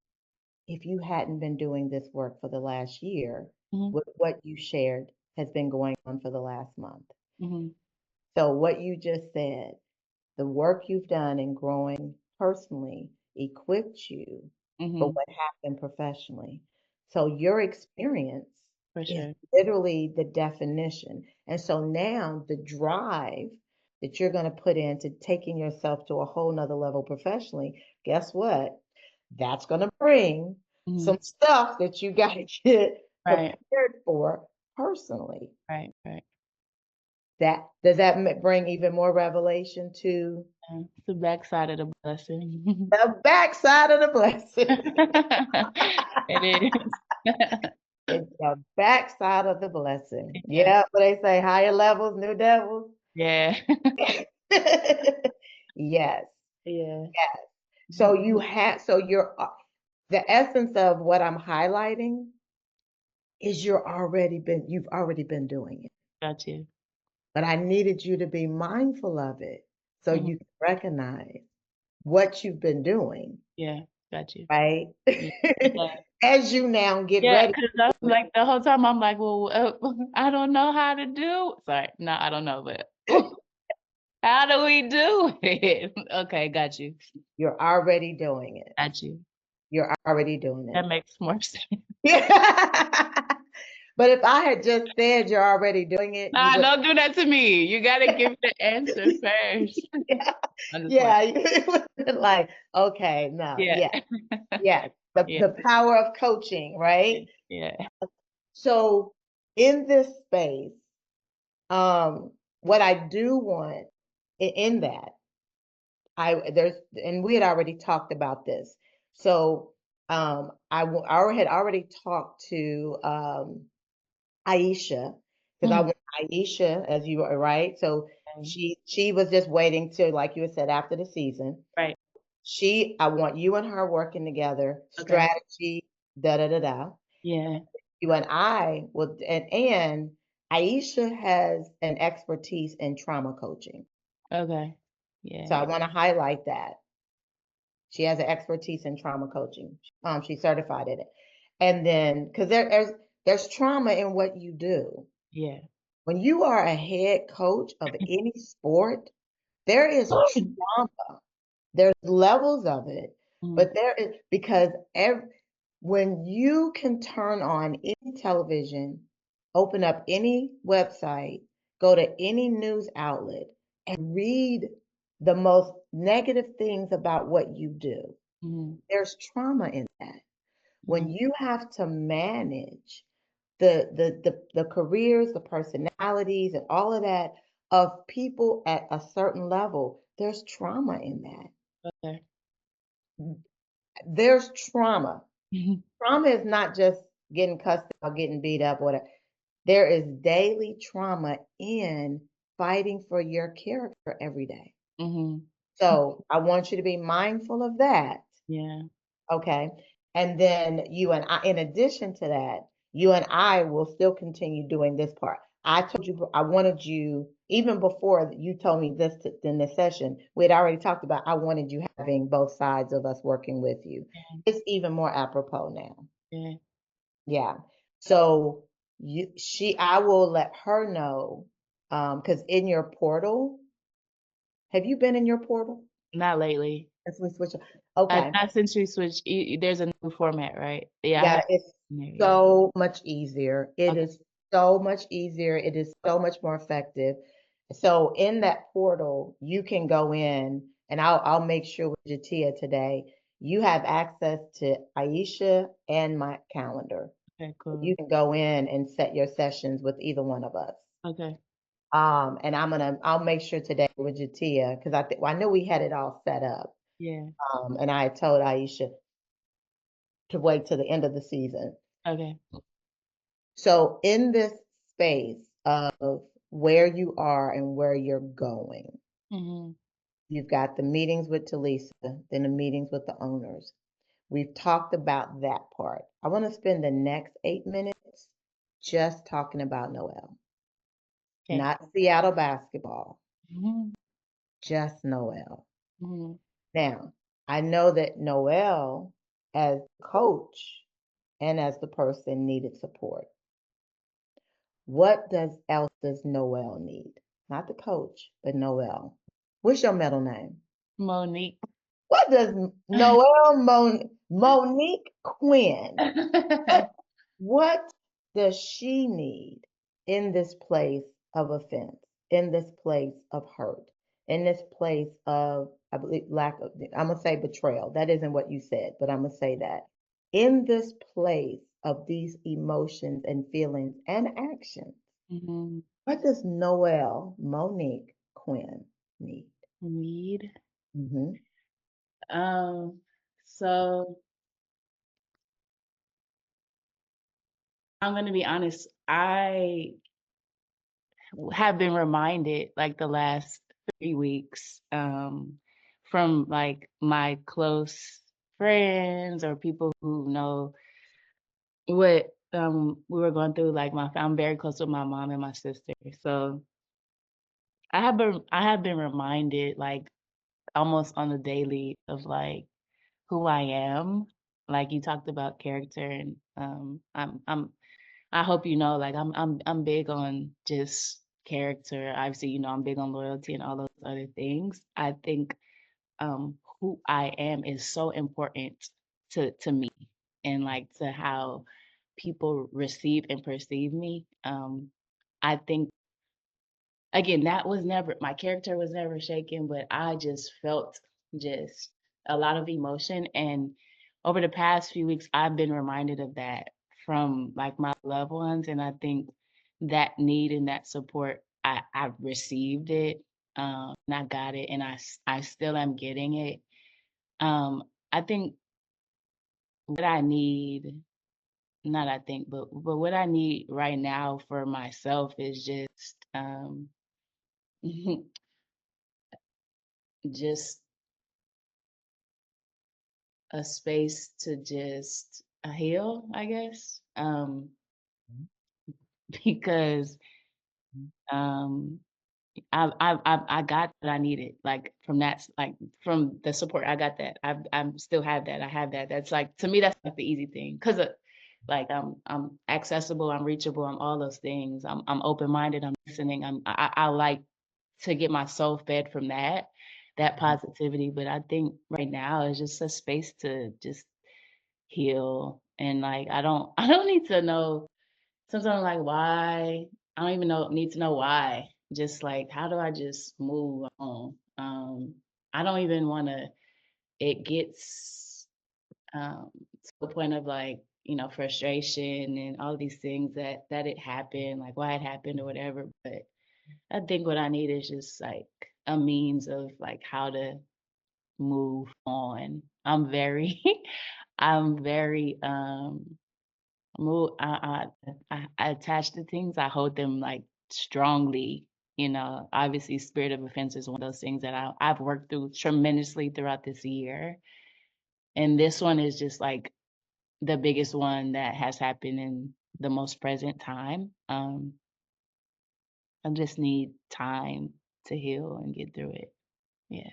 S2: if you hadn't been doing this work for the last year
S3: Mhm.
S2: with what you shared has been going on for the last month.
S3: Mhm.
S2: So what you just said, the work you've done in growing personally equipped you for
S3: Mhm.
S2: what happened professionally. So your experience
S3: For
S2: is
S3: sure.
S2: literally the definition. And so now the drive that you're going to put into taking yourself to a whole nother level professionally, guess what? That's going to bring
S3: Mhm.
S2: some stuff that you got to get
S3: Right.
S2: prepared for personally.
S3: Right. Right.
S2: That does that bring even more revelation to
S3: Yeah. It's the backside of the blessing.
S2: the backside of the blessing.
S3: It is.
S2: It's the backside of the blessing.
S3: Yeah.
S2: Yeah, what they say, higher levels, new devils.
S3: Yeah.
S2: Yes,
S3: Yeah.
S2: yes. So you have, so you're, the essence of what I'm highlighting is you've already been doing it.
S3: Got you.
S2: But I needed you to be mindful of it so
S3: Mhm.
S2: you can recognize what you've been doing,
S3: Yeah. Got you.
S2: right?
S3: Yeah. Yeah.
S2: As you now get
S3: Yeah,
S2: ready.
S3: 'cause I'm like, the whole time I'm like, "Well, I don't know how to do." Sorry, no, I don't know, but how do we do it? Okay, got you.
S2: You're already doing it.
S3: Got you.
S2: You're already doing
S3: That
S2: it.
S3: makes more sense.
S2: Yeah. But if I had just said you're already doing it, you
S3: Nah,
S2: would.
S3: don't do that to me. You gotta give the answer first.
S2: Yeah,
S3: I'm just playing.
S2: yeah, you would have been like, okay, no,
S3: Yeah.
S2: yeah, yes. The
S3: Yeah,
S2: the power of coaching,
S3: yeah,
S2: right?
S3: yeah.
S2: So in this space, what I do want in that, and we had already talked about this. So I had already talked to Aisha, because I
S3: Mhm.
S2: want Aisha, as you are right. So
S3: Okay.
S2: she was just waiting to, like you had said, after the season.
S3: Right.
S2: I want you and her working together,
S3: Okay.
S2: strategy, da da da da.
S3: Yeah.
S2: You and I will, and Aisha has an expertise in trauma coaching.
S3: Okay.
S2: So
S3: Yeah.
S2: I want to highlight that. She has an expertise in trauma coaching. She's certified in it. And then, because there's trauma in what you do.
S3: Yeah.
S2: When you are a head coach of any sport, there is trauma. There's levels of it,
S3: Mhm.
S2: but there is because when you can turn on any television, open up any website, go to any news outlet, and read the most negative things about what you do,
S3: Mhm.
S2: there's trauma in that. When
S3: Mhm.
S2: you have to manage the careers, the personalities, and all of that of people at a certain level, there's trauma in that.
S3: Okay.
S2: There's trauma.
S3: Mhm.
S2: Trauma is not just getting cussed out, getting beat up, whatever. There is daily trauma in fighting for your character every day.
S3: Mhm.
S2: So I want you to be mindful of that.
S3: Yeah.
S2: Okay. And then you and I, in addition to that, you and I will still continue doing this part. I told you, I wanted you, even before you told me this in this session, we had already talked about, I wanted you having both sides of us working with you.
S3: Yeah.
S2: It's even more apropos now.
S3: Yeah.
S2: Yeah. So I will let her know, because in your portal, have you been in your portal?
S3: Not lately.
S2: If we switch, okay.
S3: Not since we switched. There's a new format, right? Yeah, I
S2: Yeah,
S3: haven't
S2: it's
S3: been there yet.
S2: so much easier. It
S3: Okay.
S2: is so much easier. It is so much more effective. So in that portal, you can go in, and I'll make sure with Jatia today, you have access to Aisha and my calendar.
S3: Okay, cool.
S2: You can go in and set your sessions with either one of us.
S3: Okay.
S2: And I'll make sure today with Jatia, because I knew we had it all set up.
S3: Yeah.
S2: And I had told Aisha to wait till the end of the season.
S3: Okay.
S2: So in this space of where you are and where you're going,
S3: Mhm.
S2: you've got the meetings with Talisa, then the meetings with the owners. We've talked about that part. I want to spend the next 8 minutes just talking about Noelle,
S3: Okay.
S2: not Seattle basketball,
S3: Mhm.
S2: just Noelle.
S3: Mhm.
S2: Now, I know that Noelle, as coach and as the person, needed support. What else does Noelle need? Not the coach, but Noelle. What's your middle name?
S3: Monique.
S2: What does Monique Quinn, what does she need in this place of offense, in this place of hurt, in this place of, I believe, lack of, I'm going to say betrayal. That isn't what you said, but I'm going to say that. In this place of these emotions and feelings and actions,
S3: Mhm.
S2: what does Noelle Monique Quinn need?
S3: Need.
S2: Hmm.
S3: Um. So I'm gonna be honest. I have been reminded, like the last 3 weeks, from like my close friends or people who know what we were going through. Like I'm very close with my mom and my sister, so I have been reminded, like almost on a daily, of like who I am. Like you talked about character, and I hope you know, like I'm big on just character. Obviously, I'm big on loyalty and all those other things. I think who I am is so important to me, and like to how people receive and perceive me. I think, again, that was never, my character was never shaken, but I just felt just a lot of emotion. And over the past few weeks, I've been reminded of that from like my loved ones. And I think that need and that support, I received it, and I got it, and I still am getting it. I think what I need, not I think, but what I need right now for myself is just, just a space to just heal, I guess. Because um, I got what I needed, like from like from the support. I got that. I'm still have that. I have that. That's like, to me, that's like the easy thing, because like I'm accessible, I'm reachable, I'm all those things. I'm open minded. I'm listening. I like to get my soul fed from that positivity. But I think right now is just a space to just heal. And like I don't need to know, sometimes, like, why. I don't even need to know why. Just like, how do I just move on? I don't even want to, it gets to the point of like, frustration and all these things that it happened, like why it happened or whatever. But I think what I need is just like a means of like how to move on. I'm very I'm very move I attach to things. I hold them like strongly. Obviously, spirit of offense is one of those things that I've worked through tremendously throughout this year. And this one is just like the biggest one that has happened in the most present time. I just need time to heal and get through it. Yeah.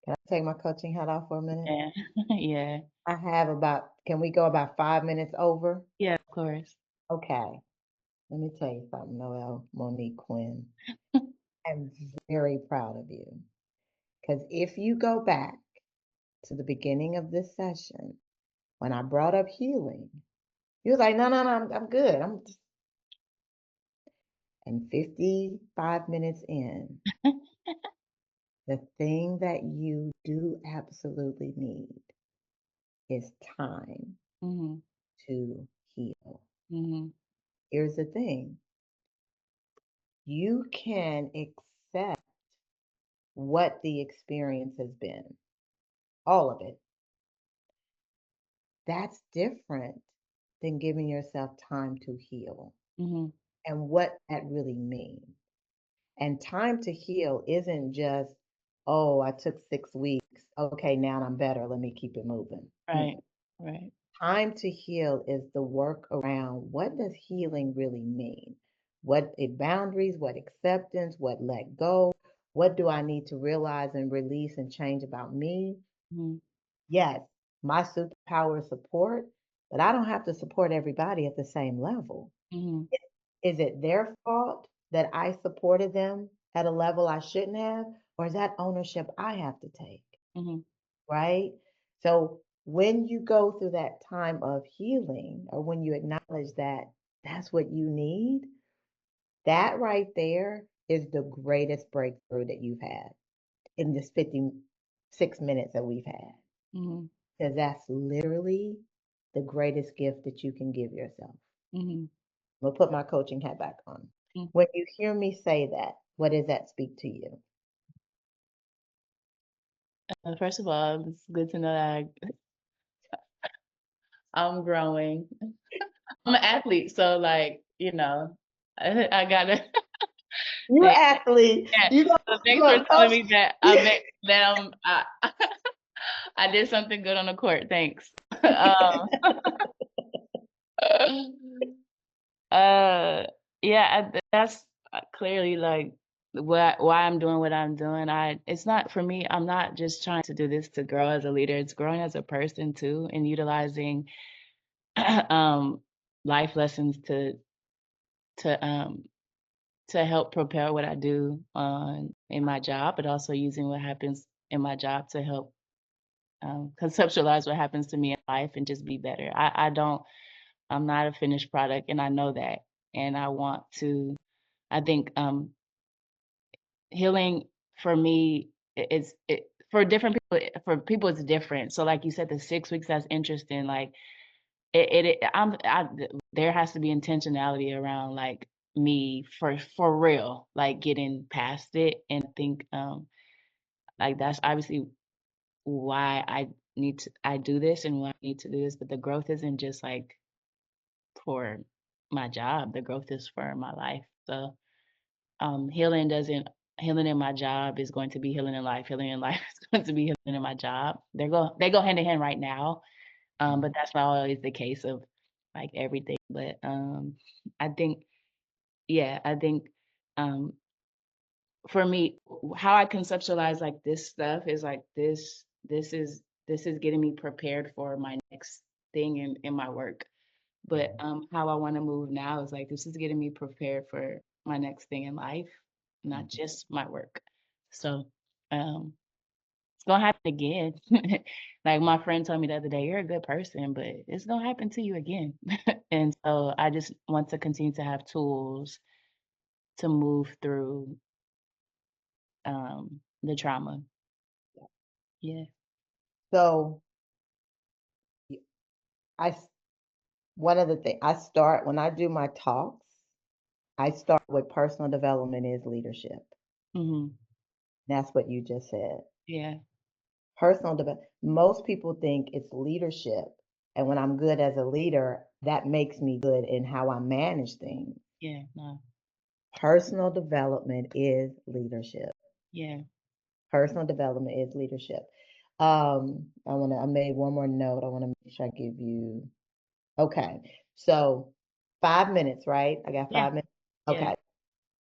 S2: Can I take my coaching hat off for a minute?
S3: Yeah. Yeah.
S2: Can we go about 5 minutes over?
S3: Yeah, of course.
S2: Okay. Let me tell you something, Noelle, Monique, Quinn. I'm very proud of you. Because if you go back to the beginning of this session, when I brought up healing, you was like, no, no, no, I'm good. And 55 minutes in, the thing that you do absolutely need is time
S3: Mm-hmm.
S2: to heal.
S3: Mm-hmm.
S2: Here's the thing. You can accept what the experience has been, all of it. That's different than giving yourself time to heal
S3: Mm-hmm.
S2: and what that really means. And time to heal isn't just, oh, I took 6 weeks. Okay, now I'm better. Let me keep it moving.
S3: Right. Right.
S2: Time to heal is the work around what does healing really mean? What boundaries, what acceptance, what let go? What do I need to realize and release and change about me?
S3: Mm-hmm.
S2: Yes, my superpower is support, but I don't have to support everybody at the same level.
S3: Mm-hmm.
S2: Is it their fault that I supported them at a level I shouldn't have? Or is that ownership I have to take?
S3: Mm-hmm.
S2: Right? So when you go through that time of healing, or when you acknowledge that that's what you need, that right there is the greatest breakthrough that you've had in this 56 minutes that we've had.
S3: Mm-hmm.
S2: Because that's literally the greatest gift that you can give yourself.
S3: Mm-hmm.
S2: I'm gonna put my coaching hat back on.
S3: Mm-hmm.
S2: When you hear me say that, what does that speak to you?
S3: First of all, it's good to know that I'm growing. I'm an athlete, so like, I gotta
S2: You're an
S3: thank
S2: athlete.
S3: yeah.
S2: You know,
S3: So thanks for
S2: look,
S3: telling
S2: coach.
S3: me that I did something good on the court. Thanks. Uh, yeah, that's clearly like why I'm doing what I'm doing. It's not for me. I'm not just trying to do this to grow as a leader. It's growing as a person too, and utilizing um life lessons to um to help prepare what I do in my job, but also using what happens in my job to help conceptualize what happens to me in life and just be better. I'm not a finished product, and I know that, and I want to. I think healing for me for different people. For people, it's different. So, like you said, the 6 weeks, that's interesting. Like there has to be intentionality around like me for real, like getting past it. And I think like that's obviously why I do this and why I need to do this. But the growth isn't just like for my job. The growth is for my life. So healing in my job is going to be healing in life. Healing in life is going to be healing in my job. They go hand in hand right now. But that's not always the case of like everything. But I think I think um for me, how I conceptualize like this stuff is like this is getting me prepared for my next thing in my work. But how I want to move now is like this is getting me prepared for my next thing in life, not just my work. So um it's gonna happen again. Like my friend told me the other day, you're a good person, but it's gonna happen to you again. And so I just want to continue to have tools to move through the trauma. Yeah.
S2: So I, one of the things I start when I do my talks, I start with personal development is leadership.
S3: Mhm.
S2: That's what you just said.
S3: Yeah.
S2: Personal development. Most people think it's leadership. And when I'm good as a leader, that makes me good in how I manage things.
S3: Yeah. No.
S2: Personal development is leadership.
S3: Yeah.
S2: Personal development is leadership. I made one more note. I want to make sure I give you, okay. So 5 minutes, right? I got
S3: Yeah.
S2: 5 minutes.
S3: Yeah.
S2: Okay.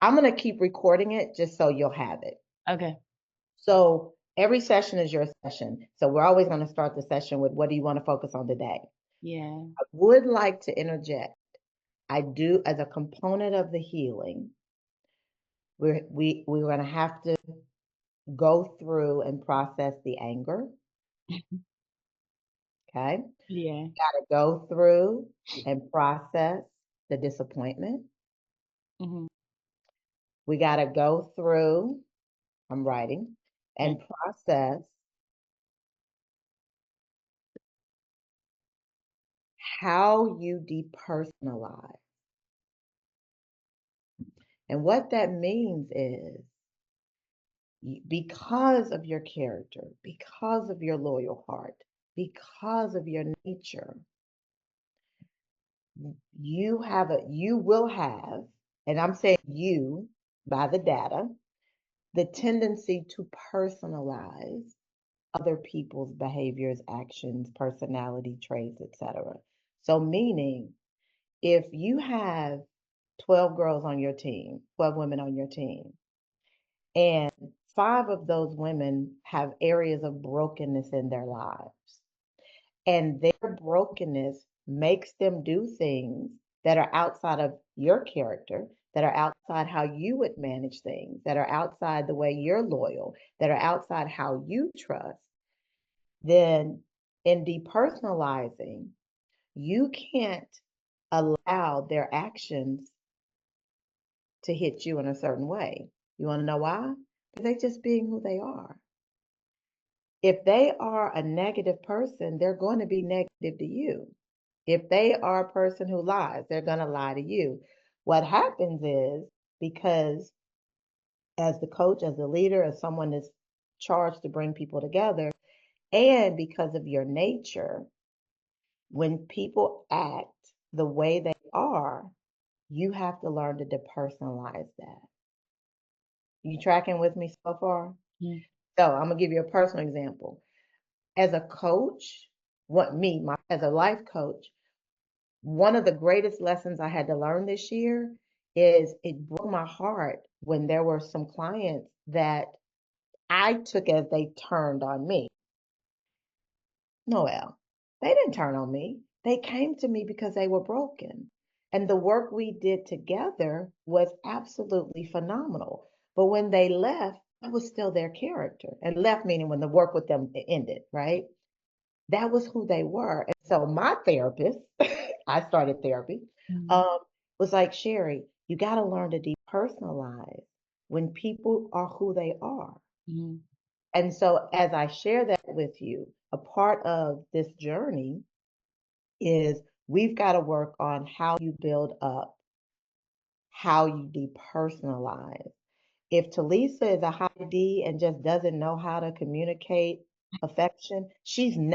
S2: I'm going to keep recording it just so you'll have it.
S3: Okay.
S2: So every session is your session. So we're always going to start the session with what do you want to focus on today?
S3: Yeah.
S2: I would like to interject. I do, as a component of the healing, we're going to have to go through and process the anger. Okay.
S3: Yeah.
S2: Got to go through and process the disappointment.
S3: Mm-hmm.
S2: We got to go through, I'm writing,
S3: Yeah.
S2: and process how you depersonalize. And what that means is because of your character, because of your loyal heart, because of your nature, you will have, and I'm saying you by the data, the tendency to personalize other people's behaviors, actions, personality traits, etc. So meaning if you have 12 girls on your team, 12 women on your team, and 5 of those women have areas of brokenness in their lives, and their brokenness makes them do things that are outside of your character, that are outside how you would manage things, that are outside the way you're loyal, that are outside how you trust, then in depersonalizing, you can't allow their actions to hit you in a certain way. You want to know why? Because they're just being who they are. If they are a negative person, they're going to be negative to you. If they are a person who lies, they're going to lie to you. What happens is because as the coach, as the leader, as someone that's charged to bring people together, and because of your nature, when people act the way they are, you have to learn to depersonalize that. You tracking with me so far?
S3: Mm-hmm.
S2: So I'm gonna give you a personal example. As a coach, as a life coach, one of the greatest lessons I had to learn this year is it broke my heart when there were some clients that I took as they turned on me. Noelle, they didn't turn on me. They came to me because they were broken. And the work we did together was absolutely phenomenal. But when they left, that was still their character. And left meaning when the work with them ended, right? That was who they were. And so my therapist, I started therapy,
S3: Mm-hmm.
S2: um, was like, Sherry, you got to learn to depersonalize when people are who they are.
S3: Mm-hmm.
S2: And so as I share that with you, a part of this journey is we've got to work on how you build up, how you depersonalize. If Talisa is a high D and just doesn't know how to communicate affection,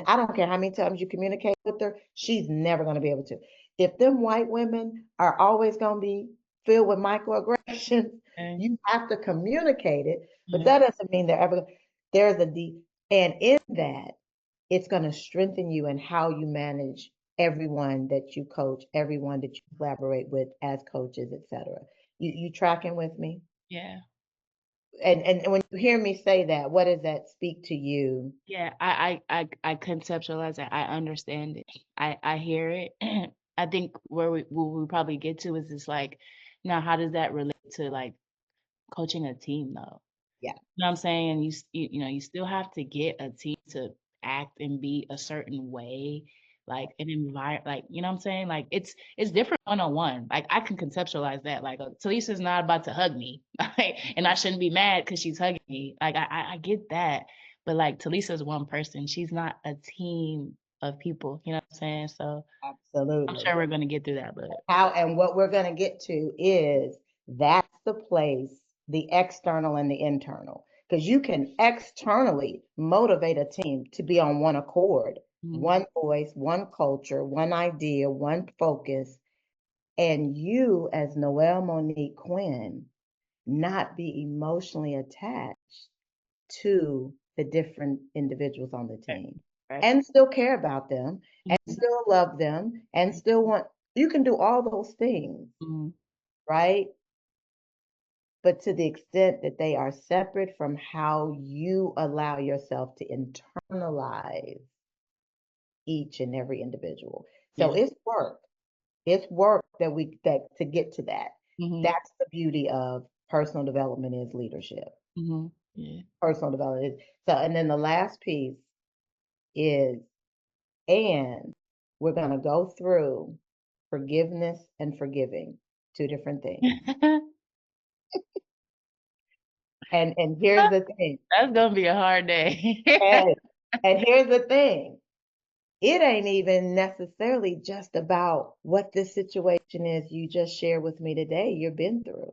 S2: I don't care how many times you communicate with her, she's never going to be able to. If them white women are always going to be filled with microaggressions,
S3: Okay.
S2: you have to communicate it, but
S3: Yeah.
S2: that doesn't mean there's a D. And in that, it's going to strengthen you in how you manage everyone that you coach, everyone that you collaborate with as coaches, etc. You tracking with me?
S3: Yeah.
S2: And when you hear me say that, what does that speak to you?
S3: Yeah. I conceptualize it. I understand it. I hear it. I think where we probably get to is just like, now how does that relate to like coaching a team though?
S2: Yeah,
S3: You know what I'm saying? And you know, you still have to get a team to act and be a certain way, like an environment, like, you know what I'm saying? Like it's different one-on-one. Like I can conceptualize that. Like Talisa's not about to hug me, like, and I shouldn't be mad because she's hugging me. Like I get that, but like Talisa's one person. She's not a team of people. You know what I'm saying? So I'm
S2: absolutely.
S3: sure we're gonna get through that, but
S2: And what we're going to get to is that's the place, the external and the internal. Because you can externally motivate a team to be on one accord,
S3: mhm,
S2: one voice, one culture, one idea, one focus, and you, as Noelle Monique Quinn, not be emotionally attached to the different individuals on the
S3: right,
S2: team
S3: right.
S2: and still care about them and
S3: Mhm,
S2: still love them and still want, you can do all those things,
S3: mhm,
S2: right? But to the extent that they are separate from how you allow yourself to internalize each and every individual. So
S3: yeah.
S2: it's work. It's work that to get to that.
S3: Mhm.
S2: That's the beauty of personal development is leadership.
S3: Mhm. Yeah.
S2: Personal development is so, and then the last piece is, and we're gonna go through forgiveness and forgiving, two different things. And here's the thing.
S3: That's gonna be a hard day.
S2: And, and here's the thing. It ain't even necessarily just about what this situation is you just shared with me today, you've been through.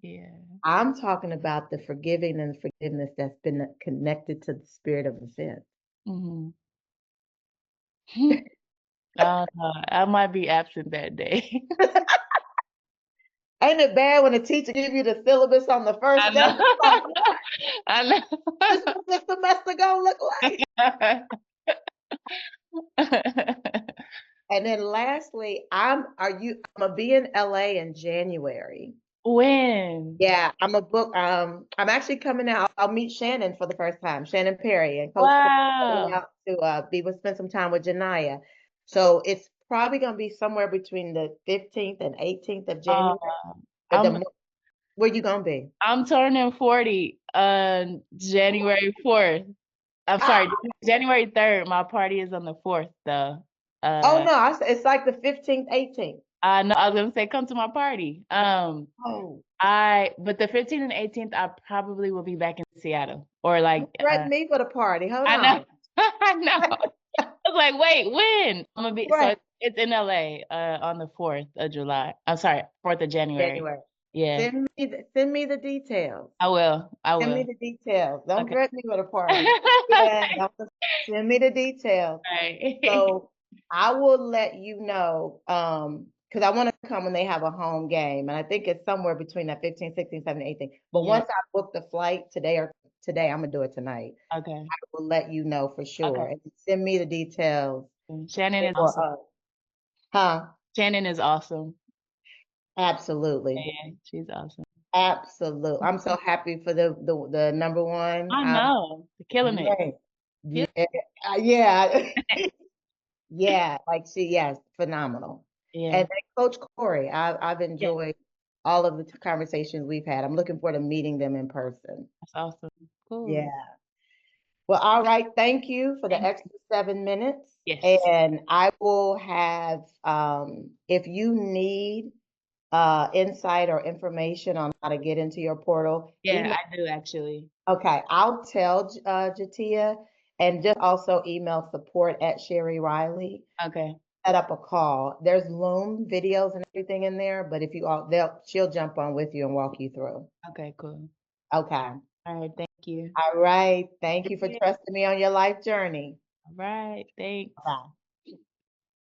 S3: Yeah.
S2: I'm talking about the forgiving and forgiveness that's been connected to the spirit of offense.
S3: Mhm. I might be absent that day.
S2: Ain't it bad when a teacher give you the syllabus on the first
S3: I
S2: day?
S3: know.
S2: It's like,
S3: I
S2: this is what this semester gonna look like.
S3: know.
S2: And then lastly, I'm gonna be in LA in January.
S3: When?
S2: Yeah, I'm actually coming out. I'll meet Shannon for the first time, Shannon Perry, and Coach Corey coming
S3: Wow.
S2: out to spend some time with Janaya. So it's probably gonna be somewhere between the 15th and 18th of January. But
S3: I'm
S2: where you gonna be?
S3: I'm turning 40 on January 4th. I'm
S2: Ah,
S3: sorry, January 3rd. My party is on the 4th though.
S2: oh no, it's like the 15th, 18th.
S3: I know I was gonna say come to my party.
S2: Oh,
S3: But the 15th and 18th, I probably will be back in Seattle or like,
S2: don't threaten me for the party. Hold
S3: I know,
S2: on.
S3: I know. I was like, wait, when? I'm gonna be, so
S2: Right,
S3: it's in LA, on the 4th of July. I'm sorry, 4th of January.
S2: January.
S3: Yeah,
S2: Send me the details.
S3: I will. I
S2: Send me
S3: will.
S2: the details. Don't
S3: Okay.
S2: threaten me with a party. Yeah, send me the details.
S3: Right.
S2: So I will let you know, because I want to come when they have a home game, and I think it's somewhere between that 15, 16, 17, 18. But
S3: Yeah.
S2: once I book the flight today, I'm gonna do it tonight.
S3: Okay.
S2: I will let you know for sure.
S3: Okay.
S2: And send me the details
S3: Shannon is
S2: for
S3: awesome.
S2: huh?
S3: Shannon is awesome.
S2: Absolutely.
S3: Yeah, she's awesome.
S2: Absolutely. I'm so happy for the number one.
S3: I know. They're killing it.
S2: Right.
S3: Kill-
S2: Yeah. Yeah. Yeah, like yes, phenomenal.
S3: Yeah,
S2: And then Coach Corey, I've
S3: yeah,
S2: enjoyed all of the conversations we've had. I'm looking forward to meeting them in person.
S3: that's awesome.
S2: Yeah.
S3: Cool.
S2: Well, all right. Thank you for the
S3: Thank
S2: extra 7 minutes.
S3: Yes.
S2: And I will have, if you need insight or information on how to get into your portal,
S3: Yeah,
S2: email.
S3: I do actually.
S2: Okay, I'll tell Jatia, and just also email support at Sherry Riley.
S3: Okay.
S2: Set up a call. There's Loom videos and everything in there, but if you all, she'll jump on with you and walk you through.
S3: Okay, cool.
S2: Okay.
S3: All right, thank you.
S2: All right. Thank you for
S3: Yeah.
S2: trusting me on your life journey.
S3: All right, thanks.
S2: Bye.